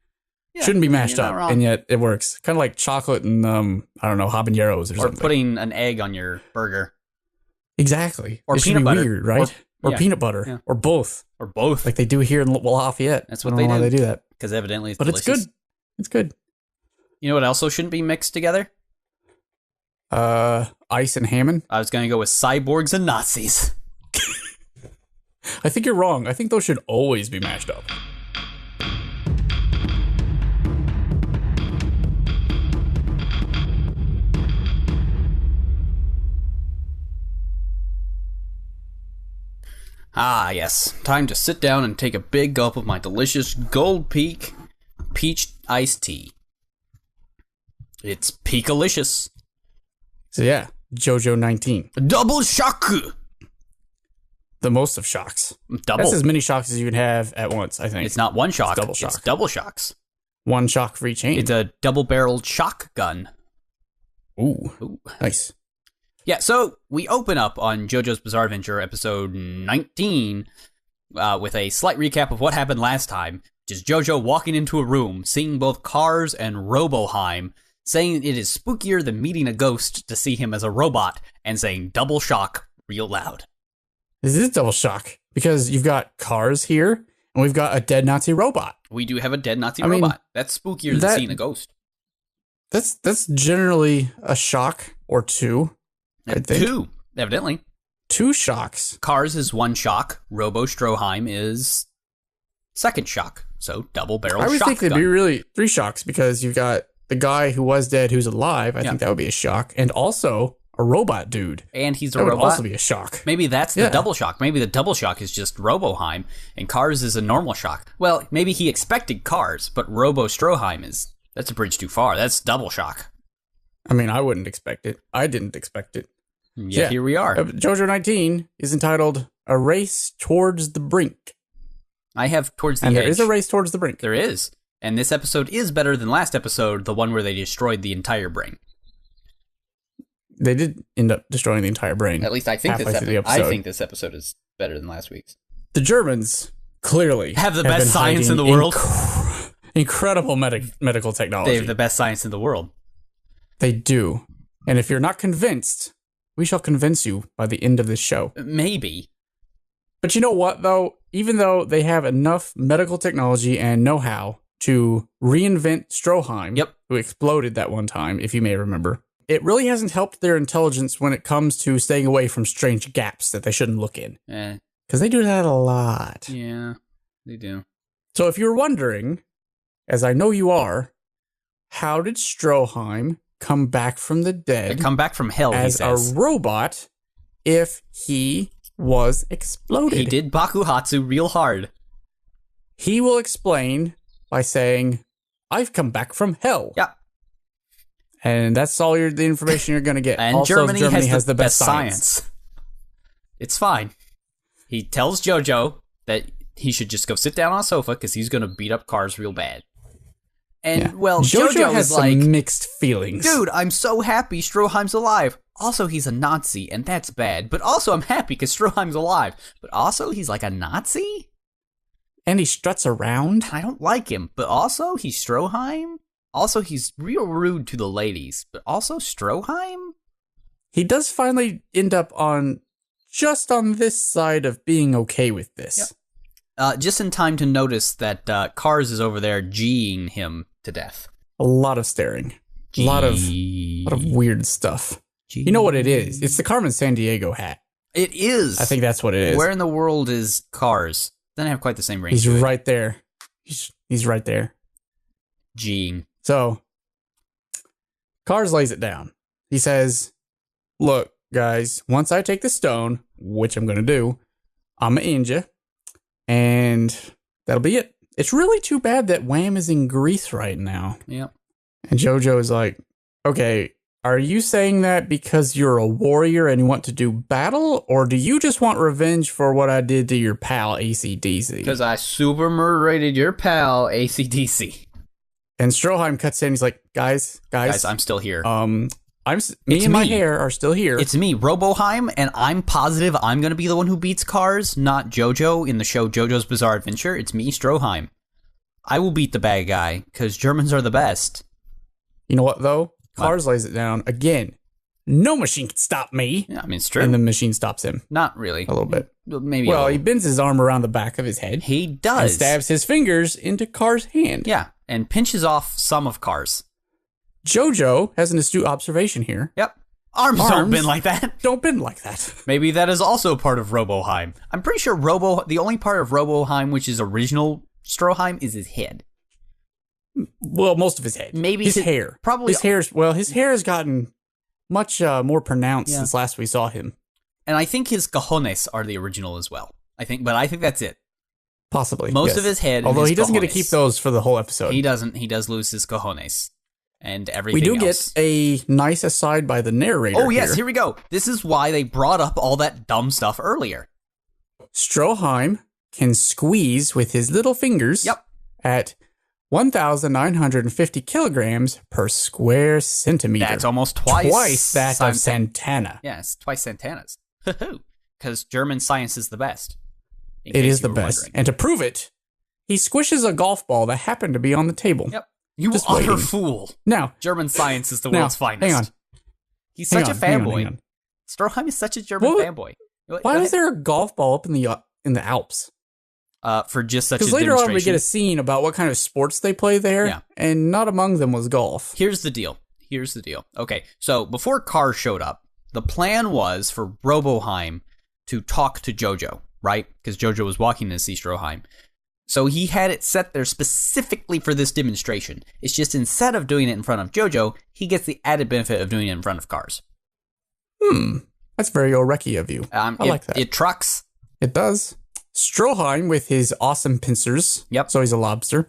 mashed up, wrong. and yet it works. Kind of like chocolate and I don't know, habaneros or something. Or putting an egg on your burger. Exactly. Or it peanut butter. Weird, right? Or peanut butter, Yeah. or both, Like they do here in Lafayette. That's what I don't know they why do. they do that. Because evidently it's But delicious. it's good. It's good. You know what also shouldn't be mixed together? Ice and Hammond. I was going to go with cyborgs and Nazis. I think you're wrong. I think those should always be mashed up. Ah, yes. Time to sit down and take a big gulp of my delicious Gold Peak peach iced tea. It's Peakalicious. So yeah, Jojo 19. Double shock! The most of shocks. Double. That's as many shocks as you can have at once, I think. It's not one shock. It's double shock. It's double shocks. One shock for each chain. It's a double-barreled shotgun. Ooh. Nice. Yeah, so we open up on JoJo's Bizarre Adventure, episode 19, with a slight recap of what happened last time, which is JoJo walking into a room, seeing both Cars and Roboheim, saying it is spookier than meeting a ghost to see him as a robot, and saying double shock real loud. This is double shock, because you've got Cars here, and we've got a dead Nazi robot. We do have a dead Nazi robot. That's spookier than seeing a ghost. That's generally a shock or two. I think. 2, evidently. 2 shocks. Cars is 1 shock. Robo Stroheim is 2nd shock. So double barrel I would shotgun. think they'd be really 3 shocks because you've got the guy who was dead who's alive. I think that would be a shock. And also a robot dude. And he's a that robot. would also be a shock. Maybe that's the double shock. Maybe the double shock is just Roboheim, and Cars is a normal shock. Well, maybe he expected Cars, but Robo Stroheim that's a bridge too far. That's double shock. I mean, I wouldn't expect it. I didn't expect it. Yeah, here we are. Jojo 19 is entitled A Race Towards the Brink. I have Towards the and Edge. There is a race towards the brink. There is. And this episode is better than last episode, the one where they destroyed the entire brain. They did end up destroying the entire brain. At least I think this episode is better than last week's. The Germans clearly have the best science in the world. Incredible medical technology. They have the best science in the world. They do. And if you're not convinced, we shall convince you by the end of this show. Maybe. But you know what, though? Even though they have enough medical technology and know-how to reinvent Stroheim, who exploded that one time, if you may remember, it really hasn't helped their intelligence when it comes to staying away from strange gaps that they shouldn't look in. Because they do that a lot. Yeah, they do. So if you're wondering, as I know you are, how did Stroheim come back from the dead? Come back from hell, as a robot if he was exploded? He did Bakuhatsu real hard. He will explain by saying, I've come back from hell. Yeah. And that's all the information you're going to get. And also, Germany has the best science. It's fine. He tells Jojo that he should just go sit down on a sofa because he's going to beat up Cars real bad. And, Jojo has is like, some mixed feelings. Dude, I'm so happy Stroheim's alive. Also, he's a Nazi, and that's bad. But also, I'm happy because Stroheim's alive. But also, he's like a Nazi? And he struts around. I don't like him. But also, he's Stroheim? Also, he's real rude to the ladies. But also, Stroheim? He does finally end up just on this side of being okay with this. Yep. Just in time to notice that Cars is over there G-ing him to death. A lot of staring. A lot of weird stuff. You know what it is? It's the Carmen Sandiego hat. It is. I think that's what it is. Where in the world is Cars? Doesn't have quite the same range. He's right there. He's right there. G-ing. So, Cars lays it down. He says, look, guys, once I take the stone, which I'm going to do, I'm going to end you. And that'll be it. It's really too bad that Wham is in Greece right now. Yep. And Jojo is like, okay, are you saying that because you're a warrior and you want to do battle? Or do you just want revenge for what I did to your pal, AC/DC? Because I super murdered your pal, AC/DC. And Stroheim cuts in. He's like, guys, I'm still here. My hair are still here. It's me, Roboheim, and I'm positive I'm going to be the one who beats Cars, not Jojo in the show JoJo's Bizarre Adventure. It's me, Stroheim. I will beat the bad guy, because Germans are the best. You know what, though? Cars lays it down. Again, no machine can stop me. Yeah, I mean, it's true. And the machine stops him. Not really. A little bit. Maybe Well, he bends his arm around the back of his head. He does. And stabs his fingers into Cars' hand. Yeah, and pinches off some of Cars. Jojo has an astute observation here. Yep. Arms don't bend like that. Don't bend like that. Maybe that is also part of Roboheim. I'm pretty sure the only part of Roboheim which is original Stroheim is his head. Well, most of his head. Maybe his hair. Probably. His hair has gotten much more pronounced since last we saw him. And I think his cojones are the original as well. I think that's it. Possibly. Most of his head. Although his he doesn't cojones. get to keep those for the whole episode. He doesn't. He does lose his cojones and everything. We do else. get a nice aside by the narrator. Oh yes, here we go. This is why they brought up all that dumb stuff earlier. Stroheim can squeeze with his little fingers. Yep. At 1,950 kilograms per square centimeter. That's almost twice that of Santana. Yes, twice Santana's. Because German science is the best. It is the best. Wondering. And to prove it, he squishes a golf ball that happened to be on the table. Yep. You utter fool. Now, German science is the world's finest. Hang on. He's such a fanboy. Stroheim is such a German fanboy. Why is there a golf ball up in the Alps? For just such a demonstration. Because later on we get a scene about what kind of sports they play there, and not among them was golf. Here's the deal. Okay, so before Cars showed up, The plan was for Roboheim to talk to Jojo, right? Because Jojo was walking to see Stroheim. So he had it set there specifically for this demonstration. It's just instead of doing it in front of Jojo, he gets the added benefit of doing it in front of cars. That's very Oreki of you. I like that. It trucks. It does. Stroheim, with his awesome pincers, so he's a lobster,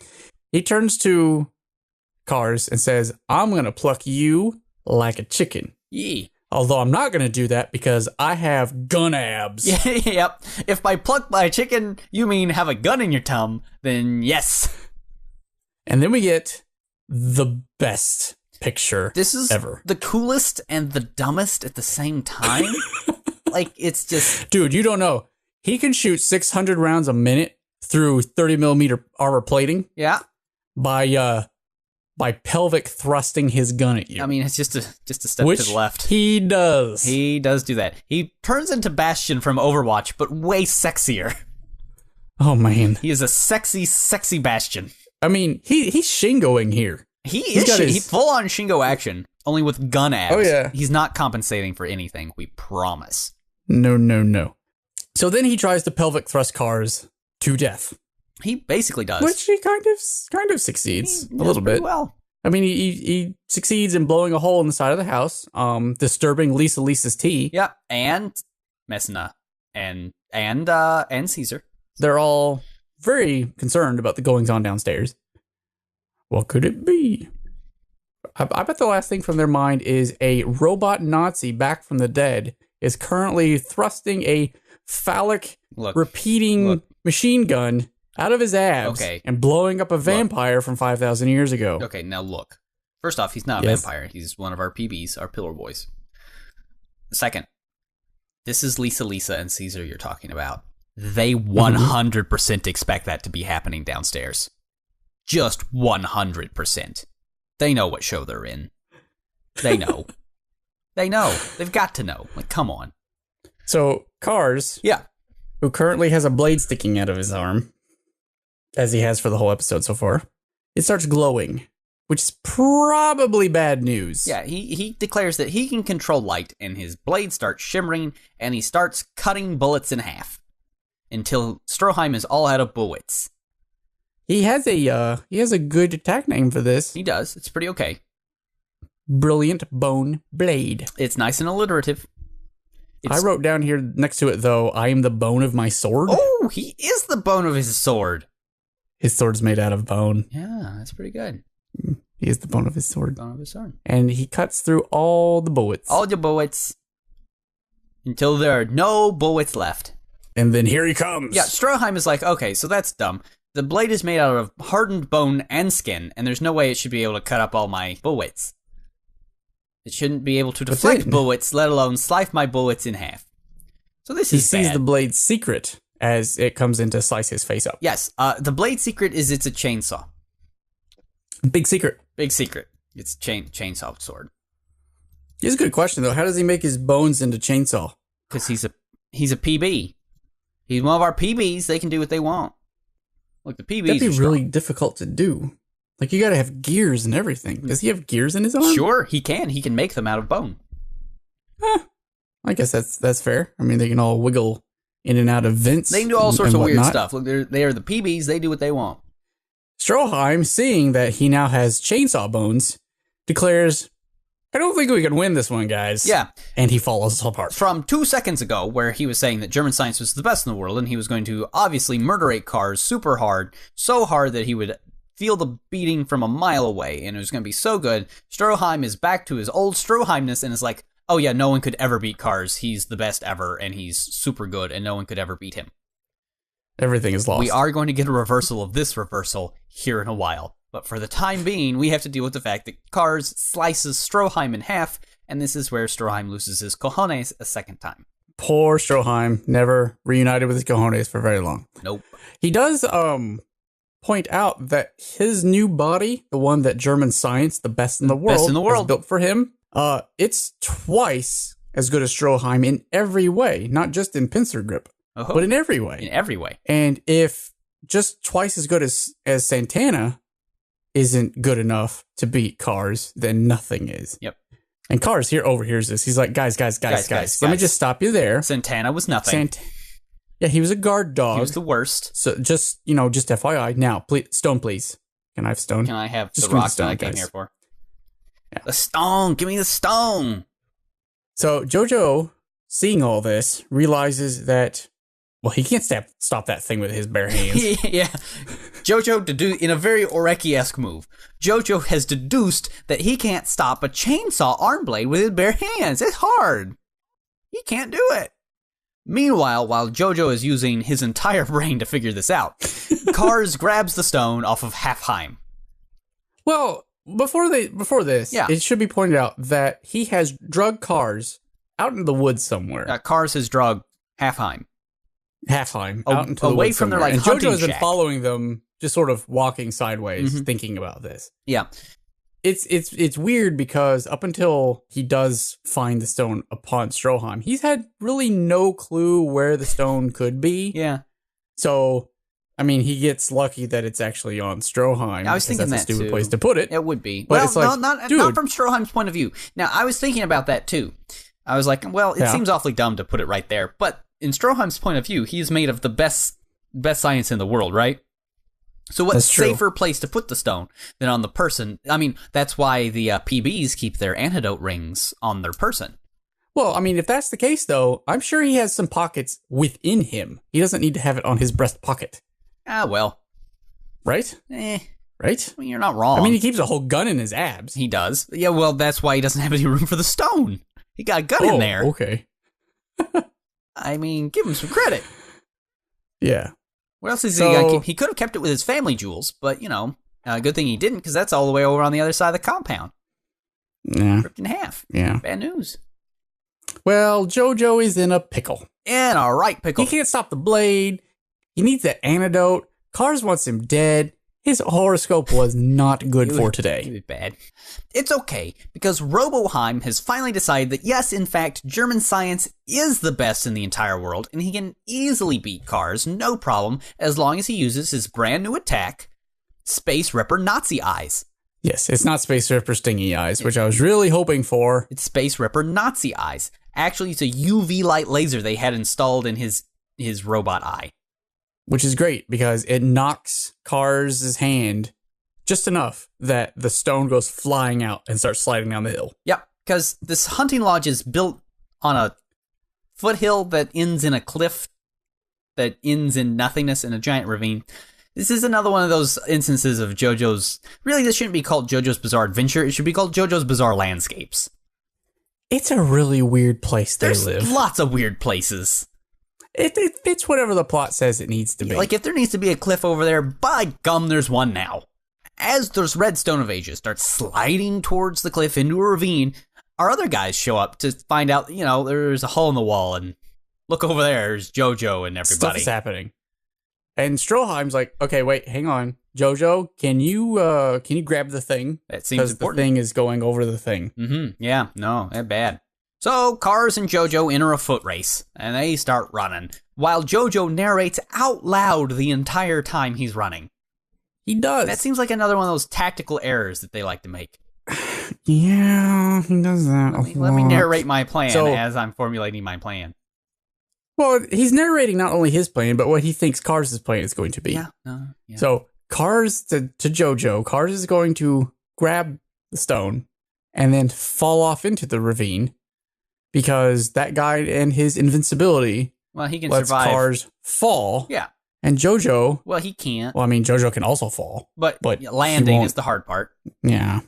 he turns to Cars and says, I'm going to pluck you like a chicken. Yee. Although I'm not going to do that because I have gun abs. Yep. If by pluck by a chicken, you mean have a gun in your tum, then yes. And then we get the best picture This is ever. The coolest and the dumbest at the same time. Like, it's just... Dude, you don't know. He can shoot 600 rounds a minute through 30 millimeter armor plating. Yeah. By pelvic thrusting his gun at you. I mean, it's just a step Which to the left. He does. He does do that. He turns into Bastion from Overwatch, but way sexier. Oh, man. He is a sexy, sexy Bastion. I mean, he's Shingo-ing here. He's full-on Shingo action, only with gun abs. Oh, yeah. He's not compensating for anything, we promise. No. So then he tries to pelvic thrust Cars to death. He basically does. Which he kind of succeeds a little bit. Well, I mean, he succeeds in blowing a hole in the side of the house, disturbing Lisa's tea. yeah, and Messina and Caesar. They're all very concerned about the goings on downstairs. What could it be? I bet the last thing from their mind is a robot Nazi back from the dead is currently thrusting a phallic repeating machine gun out of his abs and blowing up a vampire from 5,000 years ago. Okay, now look. First off, he's not a vampire. He's one of our PBs, our pillar boys. Second, this is Lisa and Caesar you're talking about. They 100% expect that to be happening downstairs. Just 100%. They know what show they're in. They know. They know. They've got to know. Like, come on. So, Cars, who currently has a blade sticking out of his arm, as he has for the whole episode so far, it starts glowing, which is probably bad news. Yeah, he declares that he can control light, and his blade starts shimmering, and he starts cutting bullets in half until Stroheim is all out of bullets. He has a good attack name for this. He does. It's pretty okay. Brilliant Bone Blade. It's nice and alliterative. I wrote down here next to it, though, I am the bone of my sword. Oh, he is the bone of his sword. His sword's made out of bone. Yeah, that's pretty good. He is the bone of his sword. Bone of his sword. And he cuts through all the bullets. All the bullets. Until there are no bullets left. And then here he comes. Yeah, Stroheim is like, okay, so that's dumb. The blade is made out of hardened bone and skin, and there's no way it should be able to cut up all my bullets. It shouldn't be able to deflect bullets, let alone slice my bullets in half. So this is bad. He sees the blade's secret as it comes in to slice his face up. Yes, the blade's secret is it's a chainsaw. Big secret. Big secret. It's chainsaw sword. Here's a good question, though. How does he make his bones into chainsaw? Because he's a PB. He's one of our PBs. They can do what they want. Look, the PBs That'd be are strong. really difficult to do. Like, you gotta have gears and everything. Does he have gears in his arm? Sure, he can. He can make them out of bone. I guess that's fair. I mean, they can all wiggle in and out of vents. They can do all sorts of weird stuff. Look, they are the PBs. They do what they want. Stroheim, seeing that he now has chainsaw bones, declares, I don't think we can win this one, guys. Yeah. And he falls apart. From 2 seconds ago, where he was saying that German science was the best in the world, and he was going to obviously murderate Cars super hard, so hard that he would feel the beating from a mile away, and it was going to be so good. Stroheim is back to his old Stroheimness and is like, oh yeah, no one could ever beat Cars. He's the best ever, and he's super good, and no one could ever beat him. Everything is lost. We are going to get a reversal of this reversal here in a while. But for the time being, we have to deal with the fact that Cars slices Stroheim in half, and this is where Stroheim loses his cojones a second time. Poor Stroheim, never reunited with his cojones for very long. Nope. He does point out that his new body, the one that German science, the best in the world, has built for him, it's twice as good as Stroheim in every way, not just in pincer grip, but in every way. In every way. And if just twice as good as Santana isn't good enough to beat Cars, then nothing is. Yep. And Cars here overhears this. He's like, guys. Let me just stop you there. Santana was nothing. Yeah, he was a guard dog. He was the worst. So just FYI. Now, please, Stone, please. Can I have Stone? Can I have just the rock stone, that I came guys. here for? Yeah. The stone! Give me the stone! So Jojo, seeing all this, realizes that, well, he can't stop that thing with his bare hands. Yeah. Jojo, in a very Oreki-esque move, Jojo has deduced that he can't stop a chainsaw arm blade with his bare hands. It's hard. He can't do it. Meanwhile, while Jojo is using his entire brain to figure this out, Cars grabs the stone off of Halfheim. Well, before this, it should be pointed out that he has drug Cars out in the woods somewhere. Cars has drugged Halfheim. Halfheim, out into the away woods from their somewhere. like and hunting Jojo's been shack. following them, just sort of walking sideways, thinking about this. Yeah. It's weird because up until he does find the stone upon Stroheim, he's had really no clue where the stone could be. Yeah. So, I mean, he gets lucky that it's actually on Stroheim. I was thinking that's that a stupid too. place to put it. It would be. But Well, it's like, not dude. from Stroheim's point of view. Now, I was thinking about that too. I was like, well, it seems awfully dumb to put it right there. But in Stroheim's point of view, he's made of the best science in the world, right? So what safer place to put the stone than on the person? I mean, that's why the PBs keep their antidote rings on their person. Well, I mean, if that's the case, though, I'm sure he has some pockets within him. He doesn't need to have it on his breast pocket. Ah, well. Right? Right? I mean, you're not wrong. I mean, he keeps a whole gun in his abs. He does. Yeah, well, that's why he doesn't have any room for the stone. He got a gun in there. Okay. I mean, give him some credit. Yeah. What else is he going to keep? He could have kept it with his family jewels, but, good thing he didn't, because that's all the way over on the other side of the compound. Yeah. Ripped in half. Yeah. Bad news. Well, Jojo is in a pickle. In a right pickle. He can't stop the blade. He needs the antidote. Cars wants him dead. His horoscope was not good for today. It was bad. It's okay, because Roboheim has finally decided that yes, in fact, German science is the best in the entire world, and he can easily beat Cars, no problem, as long as he uses his brand new attack, Space Ripper Nazi Eyes. Yes, it's not Space Ripper Stingy Eyes, which I was really hoping for. It's Space Ripper Nazi Eyes. Actually, it's a UV light laser they had installed in his robot eye. Which is great, because it knocks Cars' hand just enough that the stone goes flying out and starts sliding down the hill. Yep, because this hunting lodge is built on a foothill that ends in a cliff that ends in nothingness in a giant ravine. This is another one of those instances of JoJo's... Really, this shouldn't be called JoJo's Bizarre Adventure. It should be called JoJo's Bizarre Landscapes. It's a really weird place they live. There's lots of weird places. It fits whatever the plot says it needs to be. Like, if there needs to be a cliff over there, by gum, there's one now. As those red Stone of Ages start sliding towards the cliff into a ravine, our other guys show up to find out, there's a hole in the wall, and look over there, there's Jojo and everybody. Stuff is happening. And Stroheim's like, okay, wait, hang on. Jojo, can you grab the thing? That seems important. Because the thing is going over the thing. Mm-hmm. Yeah, no, that's bad. So, Cars and Jojo enter a foot race, and they start running, while Jojo narrates out loud the entire time he's running. He does. That seems like another one of those tactical errors that they like to make. Yeah, he does that. Let me narrate my plan as I'm formulating my plan. Well, he's narrating not only his plan, but what he thinks Cars' plan is going to be. Yeah. So, Cars to Jojo, Cars is going to grab the stone and then fall off into the ravine, because that guy and his invincibility he can lets survive. Cars fall. Yeah. And Jojo... Well, he can't. Well, I mean, Jojo can also fall. But landing is the hard part. Yeah.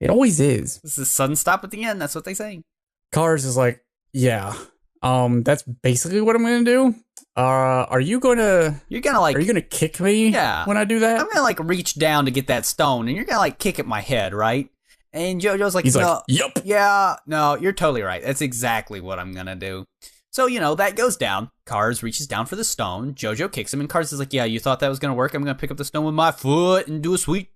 It always is. This is sudden stop at the end. That's what they say. Cars is like, yeah. That's basically what I'm going to do. Are you going to... You're going to Are you going to kick me when I do that? I'm going to reach down to get that stone, and you're going to kick at my head, right? And Jojo's like, he's no, like, yep. Yeah, no, you're totally right. That's exactly what I'm going to do. So, that goes down. Cars reaches down for the stone. Jojo kicks him, and Cars is like, yeah, you thought that was going to work? I'm going to pick up the stone with my foot and do a sweet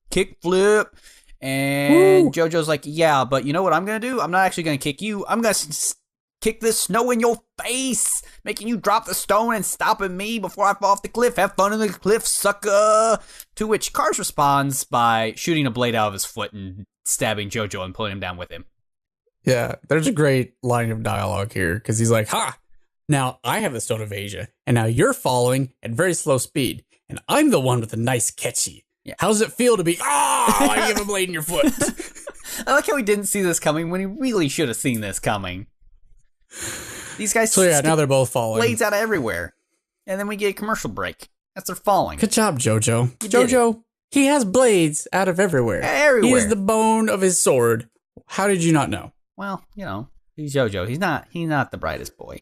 kick flip. And Jojo's like, yeah, but you know what I'm going to do? I'm not actually going to kick you. I'm going to kick this snow in your face, making you drop the stone and stopping me before I fall off the cliff. Have fun on the cliff, sucker. To which Cars responds by shooting a blade out of his foot and stabbing Jojo and pulling him down with him. Yeah, there's a great line of dialogue here because he's like, "Ha! Now I have the Stone of Asia, and now you're falling at very slow speed, and I'm the one with the nice catchy. Yeah. How does it feel to be? I have a blade in your foot." I like how he didn't see this coming when he really should have seen this coming. These guys. So yeah, now they're both falling. Blades out of everywhere, and then we get a commercial break. That's their falling. Good job, Jojo. You did Jojo, he has blades out of everywhere. Everywhere. He is the bone of his sword. How did you not know? Well, he's Jojo. He's not the brightest boy.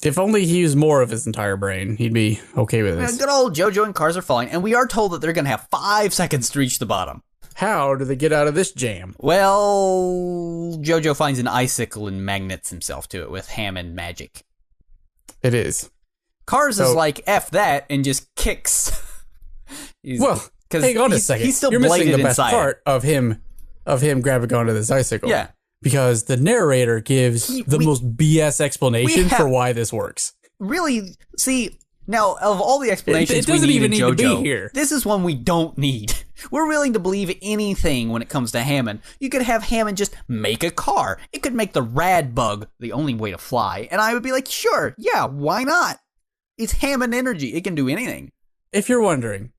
If only he used more of his entire brain, he'd be okay with this. Good old Jojo and Cars are falling, and we are told that they're going to have 5 seconds to reach the bottom. How do they get out of this jam? Well, Jojo finds an icicle and magnets himself to it with Hammond magic. It is. Cars is like, F that, and just kicks. Well, hang on a second. He's still You're missing bladed the best inside. part of him grabbing onto this icicle. Yeah. Because the narrator gives the most BS explanation for why this works. Really, see, now, of all the explanations it doesn't we need even in need to JoJo, be here. This is one we don't need. We're willing to believe anything when it comes to Hammond. You could have Hammond just make a car. It could make the rad bug the only way to fly. And I would be like, sure, yeah, why not? It's Hammond energy. It can do anything. If you're wondering,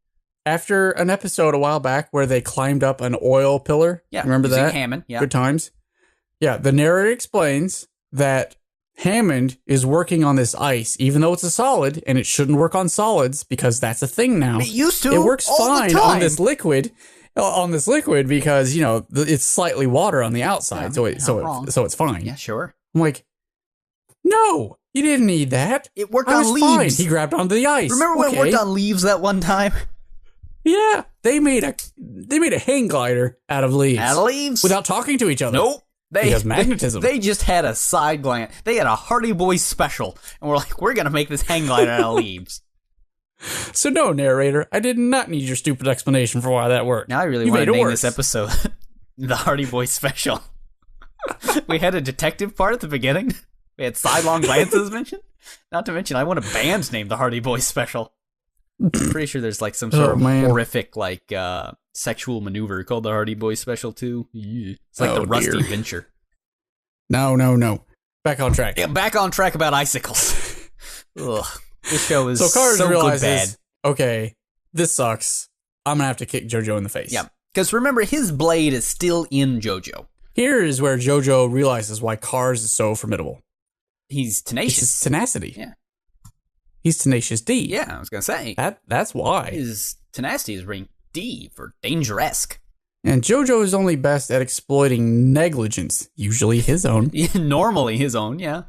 after an episode a while back where they climbed up an oil pillar, Yeah, remember that? Hammond, yeah. Good times. Yeah, the narrator explains that Hammond is working on this ice, even though it's a solid, and it shouldn't work on solids because that's a thing now. It used to. It works all fine the time. on this liquid. Because it's slightly water on the outside, so it's fine. Yeah, sure. I'm like, no, you didn't need that. It worked I on was leaves. Fine. He grabbed onto the ice. Remember when it worked on leaves that one time? Yeah, they made a hang glider out of leaves. Out of leaves? Without talking to each other. Nope. Because magnetism. They just had a side glance. They had a Hardy Boys special, and we're like, we're gonna make this hang glider out of leaves. So no, narrator, I did not need your stupid explanation for why that worked. Now I really want to name this episode the Hardy Boys special. We had a detective part at the beginning. We had sidelong glances mentioned. Not to mention, I want a band named the Hardy Boys special. I'm pretty sure there's like some sort of horrific sexual maneuver called the Hardy Boys special too. It's like the Rusty Venture. No. Back on track. Yeah, back on track about icicles. Ugh. This show is so Cars so realizes, good bad. Okay, this sucks. I'm gonna have to kick Jojo in the face. Yeah, because remember, his blade is still in Jojo. Here is where Jojo realizes why Cars is so formidable. He's tenacious. It's his tenacity. Yeah. He's Tenacious D. Yeah, I was gonna say. That's why. His tenacity is ranked D for dangeresque. And Jojo is only best at exploiting negligence, usually his own. Normally his own, yeah.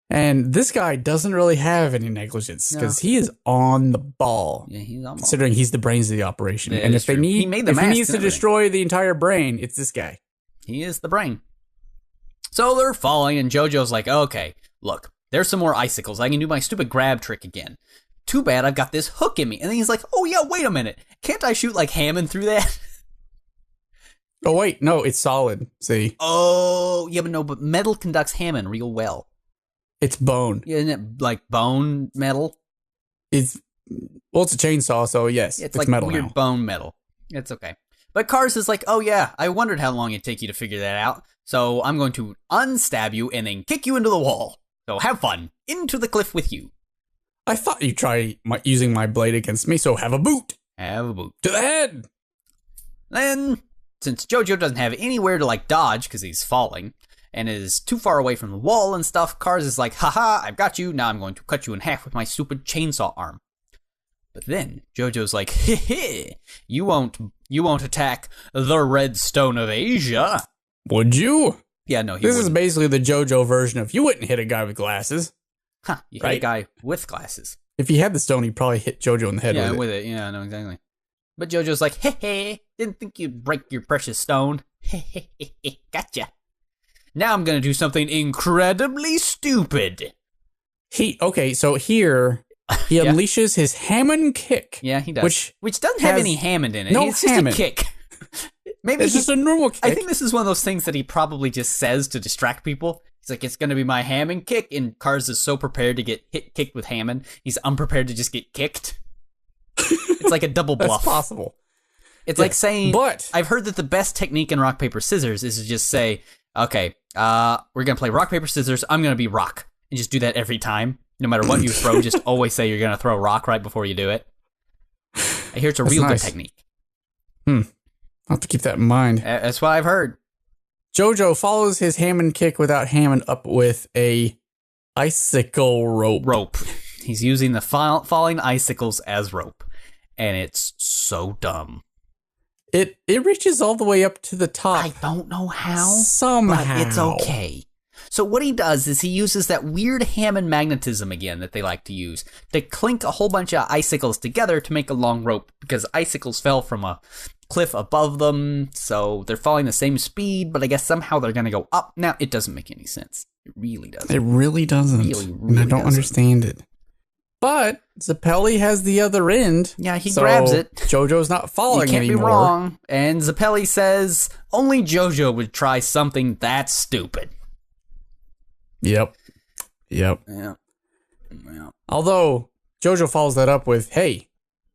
And this guy doesn't really have any negligence because he is on the ball. Yeah, he's on the ball. Considering he's the brains of the operation. Yeah, and if he he needs to everything. destroy the entire brain, it's this guy. He is the brain. So they're falling, and Jojo's like, okay, look, there's some more icicles. I can do my stupid grab trick again. Too bad I've got this hook in me. And then he's like, oh yeah, wait a minute. Can't I shoot like Hammond through that? Oh wait, no, it's solid. See? Oh, yeah, but metal conducts Hammond real well. It's bone. Yeah, isn't it like bone metal? It's a chainsaw, so yes, It's it's like metal weird now. bone metal. It's okay. But Cars is like, oh yeah, I wondered how long it'd take you to figure that out. So I'm going to unstab you and then kick you into the wall. So have fun. Into the cliff with you. I thought you'd try using my blade against me, so have a boot. Have a boot. To the head! Then, since Jojo doesn't have anywhere to dodge because he's falling and is too far away from the wall and stuff, Cars is like, haha, I've got you. Now I'm going to cut you in half with my stupid chainsaw arm. But then Jojo's like, heh, you won't attack the Red Stone of Asia. Would you? Yeah, no, This is wouldn't. basically the Jojo version of you wouldn't hit a guy with glasses. Huh, you hit a guy with glasses. If he had the stone, he'd probably hit Jojo in the head with it. Yeah, no, exactly. But Jojo's like, hey, didn't think you'd break your precious stone. Gotcha. Now I'm gonna do something incredibly stupid. So here, he unleashes his Hammond kick. Yeah, he does. Which doesn't have any Hammond in it. No it's Hammond. just a kick. Maybe It's just a normal kick. I think this is one of those things that he probably just says to distract people. He's like, it's going to be my Hammond kick, and Cars is so prepared to get kicked with Hammond, he's unprepared to just get kicked. It's like a double bluff. That's possible. It's like saying, but I've heard that the best technique in rock, paper, scissors is to just say, okay, we're going to play rock, paper, scissors. I'm going to be rock. And just do that every time. No matter what you throw, just always say you're going to throw rock right before you do it. I hear it's a real good technique. I'll have to keep that in mind. That's what I've heard. Jojo follows his Hammond kick without Hammond up with a icicle rope. He's using the falling icicles as rope. And it's so dumb. It reaches all the way up to the top. I don't know how. Somehow. But it's okay. So what he does is he uses that weird Hammond magnetism again that they like to use to clink a whole bunch of icicles together to make a long rope because icicles fell from a cliff above them, so they're falling the same speed, but I guess somehow they're going to go up. Now, it doesn't make any sense. It really doesn't. It really doesn't. Really and I don't understand it. But Zappelli has the other end. Yeah, he grabs it. Jojo's not falling anymore. You can't be wrong. And Zappelli says, only Jojo would try something that stupid. Yep. Yeah. Although, Jojo follows that up with, hey,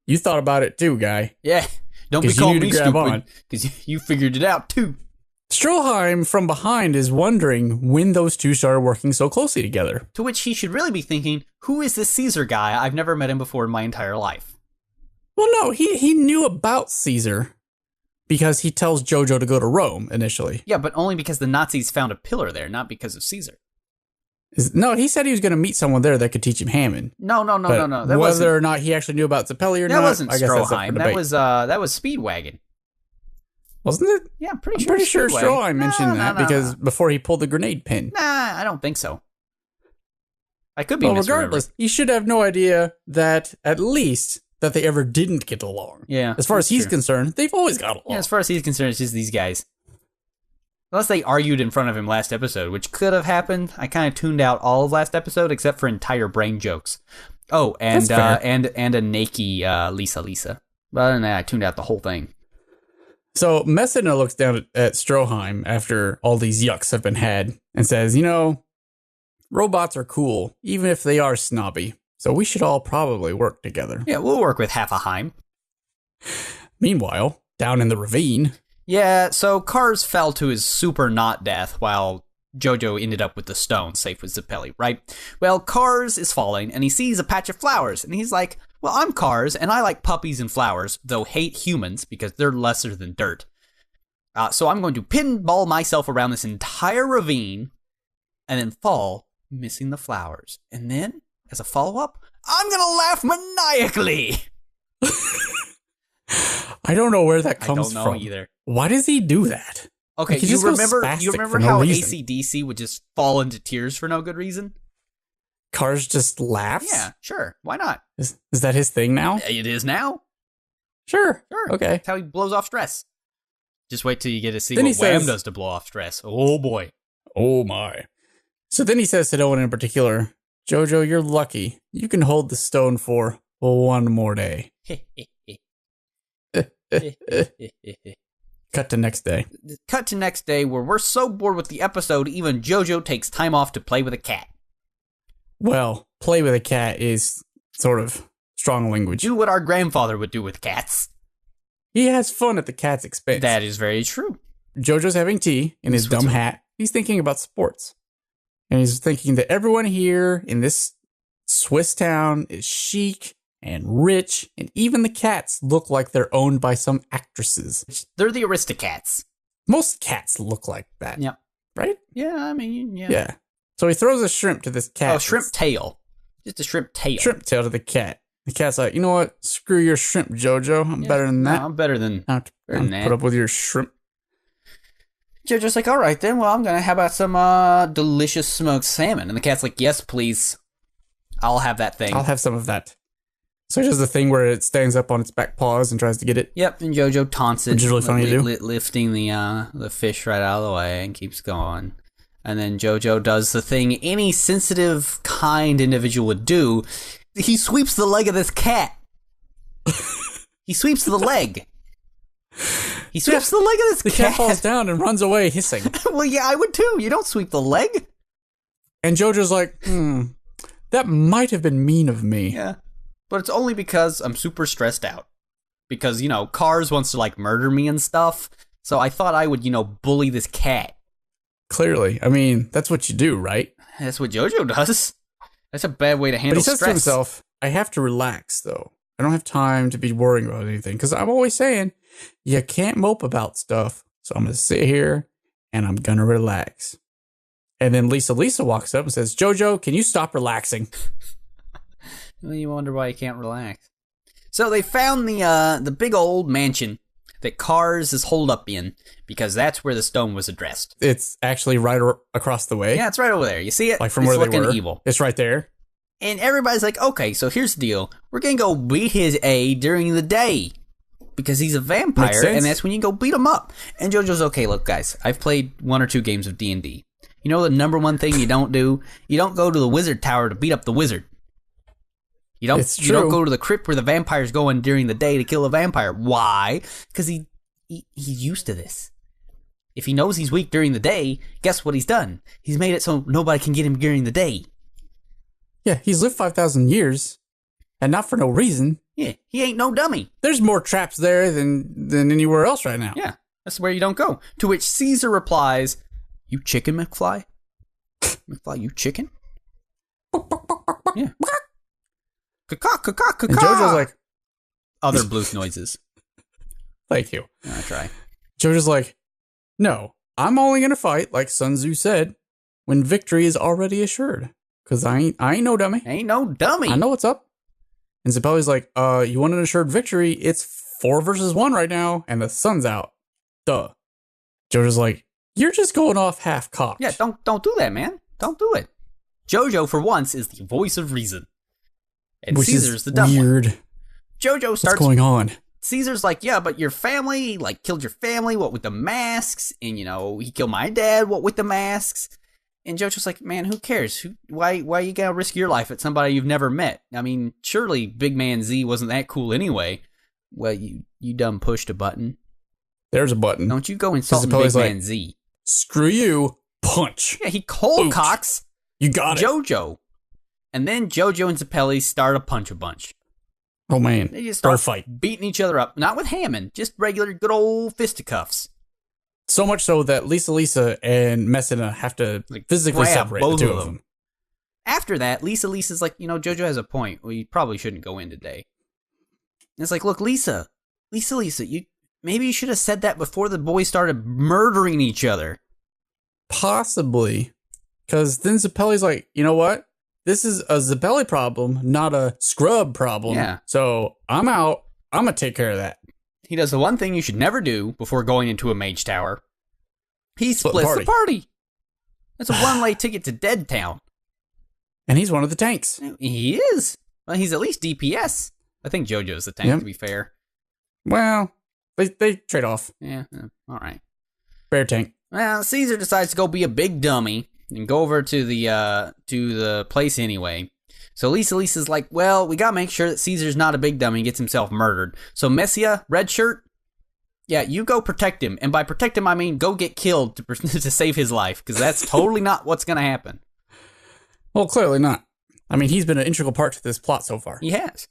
you thought about it too, guy. Yeah. Don't be calling me stupid, because you figured it out too. Stroheim from behind is wondering when those two started working so closely together. To which he should really be thinking, who is this Caesar guy? I've never met him before in my entire life. Well, no, he knew about Caesar because he tells Jojo to go to Rome initially. Yeah, but only because the Nazis found a pillar there, not because of Caesar. No, he said he was going to meet someone there that could teach him Hammond. No. That whether or not he actually knew about Zappelli or not, that wasn't I guess that's up for Stroheim. debate. That was Speedwagon. Wasn't it? Yeah, I'm I'm pretty sure Stroheim mentioned that because before he pulled the grenade pin. Nah, I don't think so. I could be regardless, he should have no idea that at least that they ever didn't get along. Yeah. As far as he's concerned, they've always got along. Yeah, as far as he's concerned, it's just these guys. Unless they argued in front of him last episode, which could have happened. I kind of tuned out all of last episode except for entire brain jokes. Oh, and Aniki, Lisa. But other than that, I tuned out the whole thing. So Messina looks down at Stroheim after all these yucks have been had and says, you know, robots are cool, even if they are snobby. So we should all probably work together. Yeah, we'll work with half a Heim. Meanwhile, down in the ravine. Yeah, so Cars fell to his super not death while Jojo ended up with the stone, safe with Zappelli, right? Well, Cars is falling, and he sees a patch of flowers, and he's like, well, I'm Cars, and I like puppies and flowers, though hate humans, because they're lesser than dirt. So I'm going to pinball myself around this entire ravine, and then fall, missing the flowers. And then, as a follow-up, I'm gonna laugh maniacally! I don't know where that comes from. I don't know either. Why does he do that? Okay, like, you remember how AC/DC would just fall into tears for no good reason? Cars just laughs? Yeah, sure. Why not? Is that his thing now? It is now. Sure. Okay. That's how he blows off stress. Just wait till you get to see then what Wham does to blow off stress. Oh boy. Oh my. So then he says to no one in particular, Jojo, you're lucky. You can hold the stone for one more day. Cut to next day. Cut to next day where we're so bored with the episode, even Jojo takes time off to play with a cat. Well, play with a cat is sort of strong language. Do what our grandfather would do with cats. He has fun at the cat's expense. That is very true. Jojo's having tea in his dumb hat. He's thinking about sports. And he's thinking that everyone here in this Swiss town is chic and rich, and even the cats look like they're owned by some actresses. They're the Aristocats. Most cats look like that. Yeah. Right? Yeah, I mean, yeah. Yeah. So he throws a shrimp to this cat. Oh, shrimp tail. Just a shrimp tail. Shrimp tail to the cat. The cat's like, you know what? Screw your shrimp, Jojo. I'm better than that. No, I'm better than that. Put up with your shrimp. Jojo's like, all right then. Well, I'm gonna have about some delicious smoked salmon. And the cat's like, yes, please. I'll have that thing. I'll have some of that. So he does the thing where it stands up on its back paws and tries to get it. Yep, and Jojo taunts it. Which is really funny to do. Lifting the fish right out of the way and keeps going. And then Jojo does the thing any sensitive, kind individual would do. He sweeps the leg of this cat. He sweeps the leg. He sweeps the leg of this cat. The cat falls down and runs away hissing. Well, yeah, I would too. You don't sweep the leg. And Jojo's like, that might have been mean of me. Yeah. But it's only because I'm super stressed out. because, Cars wants to, like, murder me and stuff. So I thought I would, bully this cat. Clearly. I mean, that's what you do, right? That's what Jojo does. That's a bad way to handle But he says stress. to himself, I have to relax, though. I don't have time to be worrying about anything. Because I'm always saying, you can't mope about stuff. So I'm going to sit here and I'm going to relax. And then Lisa walks up and says, Jojo, can you stop relaxing? Well, you wonder why you can't relax. So they found the big old mansion that Cars is holed up in, because that's where the stone was addressed. It's actually right across the way. Yeah, it's right over there. You see it? Like from it's where they were. Evil. It's right there. And everybody's like, okay, so here's the deal. We're going to go beat his A during the day, because he's a vampire, and that's when you go beat him up. And Jojo's, okay, look, guys, I've played 1 or 2 games of D&D. You know the number one thing you don't do? You don't go to the wizard tower to beat up the wizard. You don't go to the crypt where the vampire's going during the day to kill a vampire. Why? Because he's used to this. If he knows he's weak during the day, guess what he's done? He's made it so nobody can get him during the day. Yeah, he's lived 5,000 years, and not for no reason. Yeah, he ain't no dummy. There's more traps there than anywhere else right now. Yeah, that's where you don't go. To which Caesar replies, you chicken, McFly? McFly, you chicken? Yeah. And Jojo's like... Other Bluth noises. Thank you. I try. Jojo's like, no, I'm only going to fight, like Sun Tzu said, when victory is already assured. Because I ain't no dummy. Ain't no dummy. I know what's up. And Zappelli's like, you want an assured victory? It's 4 versus 1 right now, and the sun's out. Duh. Jojo's like, you're just going off half-cocked. Yeah, don't do that, man. Don't do it. Jojo, for once, is the voice of reason. And Which Caesar's is the dumb weird. one. Jojo starts... What's going on? Caesar's like, yeah, but your family, like, killed your family, what with the masks? And, he killed my dad, what with the masks? And Jojo's like, man, who cares? Why you gotta risk your life at somebody you've never met? I mean, surely Big Man Z wasn't that cool anyway. Well, you done pushed a button. There's a button. Don't you go insulting Big Man Z. Screw you. Punch. Yeah, he cold cocks You got it. Jojo. And then Jojo and Zappelli start a punch-a-bunch. Oh, man. They just start fight. beating each other up. Not with Hammond, just regular good old fisticuffs. So much so that Lisa and Messina have to physically separate the two of them. After that, Lisa's like, Jojo has a point. We probably shouldn't go in today. And it's like, look, Lisa, maybe you should have said that before the boys started murdering each other. Possibly. Because then Zappelli's like, you know what? This is a Zappelli problem, not a scrub problem. Yeah. So I'm out. I'm going to take care of that. He does the one thing you should never do before going into a mage tower. He splits the party. That's a one-way ticket to Dead Town. And he's one of the tanks. He is. Well, he's at least DPS. I think Jojo's the tank, to be fair. Well, they trade off. Yeah, all right. Bear tank. Well, Caesar decides to go be a big dummy and go over to the place anyway. So Lisa's like, well, we gotta make sure that Caesar's not a big dummy and gets himself murdered. So Messia, red shirt, yeah, you go protect him. And by protect him, I mean go get killed to save his life, because that's totally not what's gonna happen. Well, clearly not. I mean, he's been an integral part to this plot so far. He has.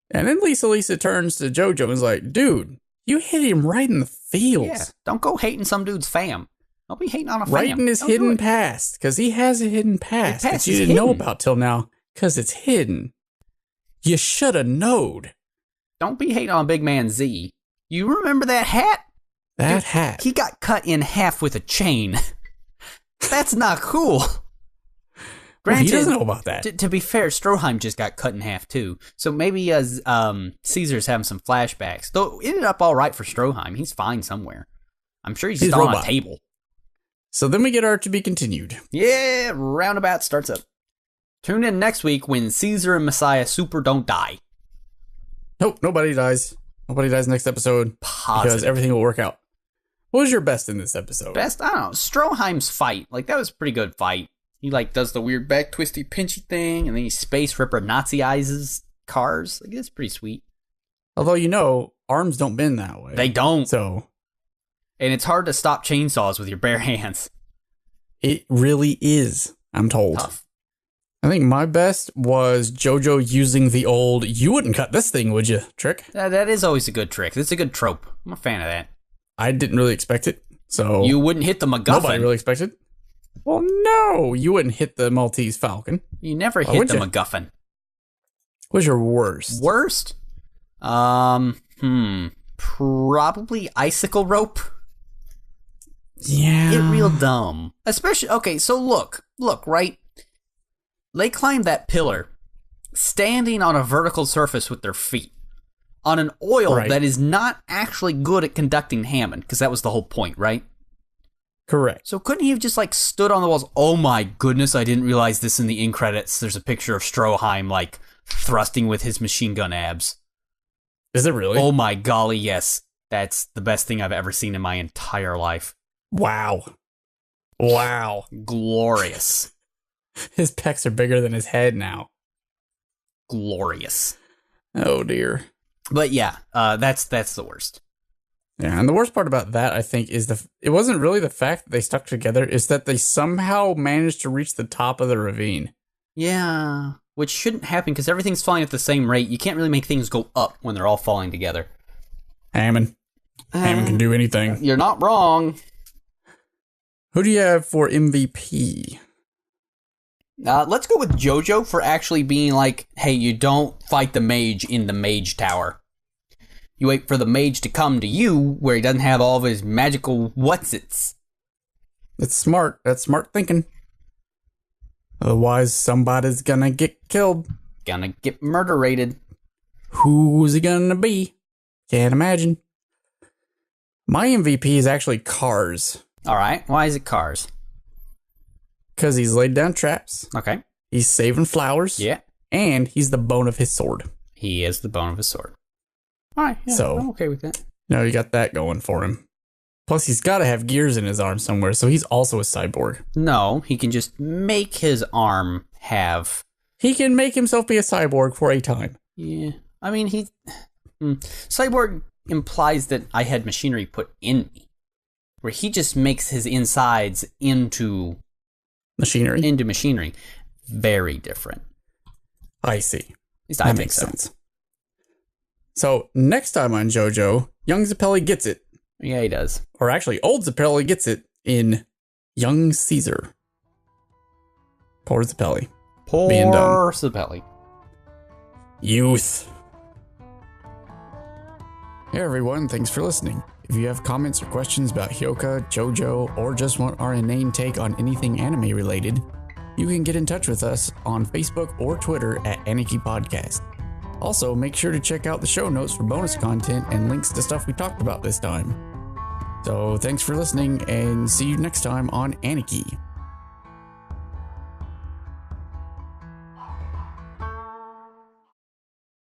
And then Lisa turns to Jojo and is like, dude, you hit him right in the feels. Yeah, don't go hating some dude's fam. Don't be hating on a fam. Right in his hidden past, because he has a hidden past that you didn't know about till now, because it's hidden. You should have knowed. Don't be hating on Big Man Z. You remember that hat? That hat. He got cut in half with a chain. That's not cool. Granted, he doesn't know about that. To be fair, Stroheim just got cut in half too. So maybe Caesar's having some flashbacks. Though it ended up all right for Stroheim. He's fine somewhere. I'm sure he's just on a table. So then we get our to be continued. Yeah, roundabout starts up. Tune in next week when Caesar and Messiah super don't die. Nope, nobody dies. Nobody dies next episode. Positive. Because everything will work out. What was your best in this episode? Best? I don't know. Stroheim's fight. Like, that was a pretty good fight. He, like, does the weird back twisty pinchy thing, and then he space ripper Nazi-izes cars. Like, it's pretty sweet. Although, arms don't bend that way. They don't. So. And it's hard to stop chainsaws with your bare hands. It really is, I'm told. Tough. I think my best was Jojo using the old, you wouldn't cut this thing, would you, trick? That is always a good trick. It's a good trope. I'm a fan of that. I didn't really expect it, so... You wouldn't hit the MacGuffin. Nobody really expected. Well, no, you wouldn't hit the Maltese Falcon. You never hit the MacGuffin. What's your worst? Worst? Probably icicle rope. Yeah. It real dumb. Especially, okay, so look, right? They climb that pillar, standing on a vertical surface with their feet, on an oil that is not actually good at conducting Hammond, because that was the whole point, right? Correct. So couldn't he have just, like, stood on the walls? Oh my goodness, I didn't realize this in the end credits. There's a picture of Stroheim, like, thrusting with his machine gun abs. Is it really? Oh my golly, yes. That's the best thing I've ever seen in my entire life. Wow. Glorious. His pecs are bigger than his head now. Glorious. Oh, dear. But yeah, that's the worst. Yeah, and the worst part about that, I think, is it wasn't really the fact that they stuck together, it's that they somehow managed to reach the top of the ravine. Yeah, which shouldn't happen because everything's falling at the same rate. You can't really make things go up when they're all falling together. Hammond can do anything. You're not wrong. Who do you have for MVP? Let's go with Jojo for actually being like, hey, you don't fight the mage in the mage tower. You wait for the mage to come to you where he doesn't have all of his magical whatsits. That's smart. That's smart thinking. Otherwise, somebody's gonna get killed. Gonna get murderated. Who's he gonna be? Can't imagine. My MVP is actually Cars. Alright, why is it Cars? Because he's laid down traps. Okay. He's saving flowers. Yeah. And he's the bone of his sword. He is the bone of his sword. Alright, yeah, so, I'm okay with that. No, you got that going for him. Plus, he's got to have gears in his arm somewhere, so he's also a cyborg. No, he can just make his arm have... He can make himself be a cyborg for a time. Yeah. I mean, cyborg implies that I had machinery put in me. Where he just makes his insides into... Machinery. Very different. I see. At least I think so. Sense. So, next time on JoJo, young Zappelli gets it. Yeah, he does. Or actually, old Zappelli gets it in Young Caesar. Poor Zappelli. Poor Zappelli. Youth. Hey everyone, thanks for listening. If you have comments or questions about Hyouka, JoJo, or just want our inane take on anything anime related, you can get in touch with us on Facebook or Twitter at Aniki Podcast. Also, make sure to check out the show notes for bonus content and links to stuff we talked about this time. So, thanks for listening, and see you next time on Aniki.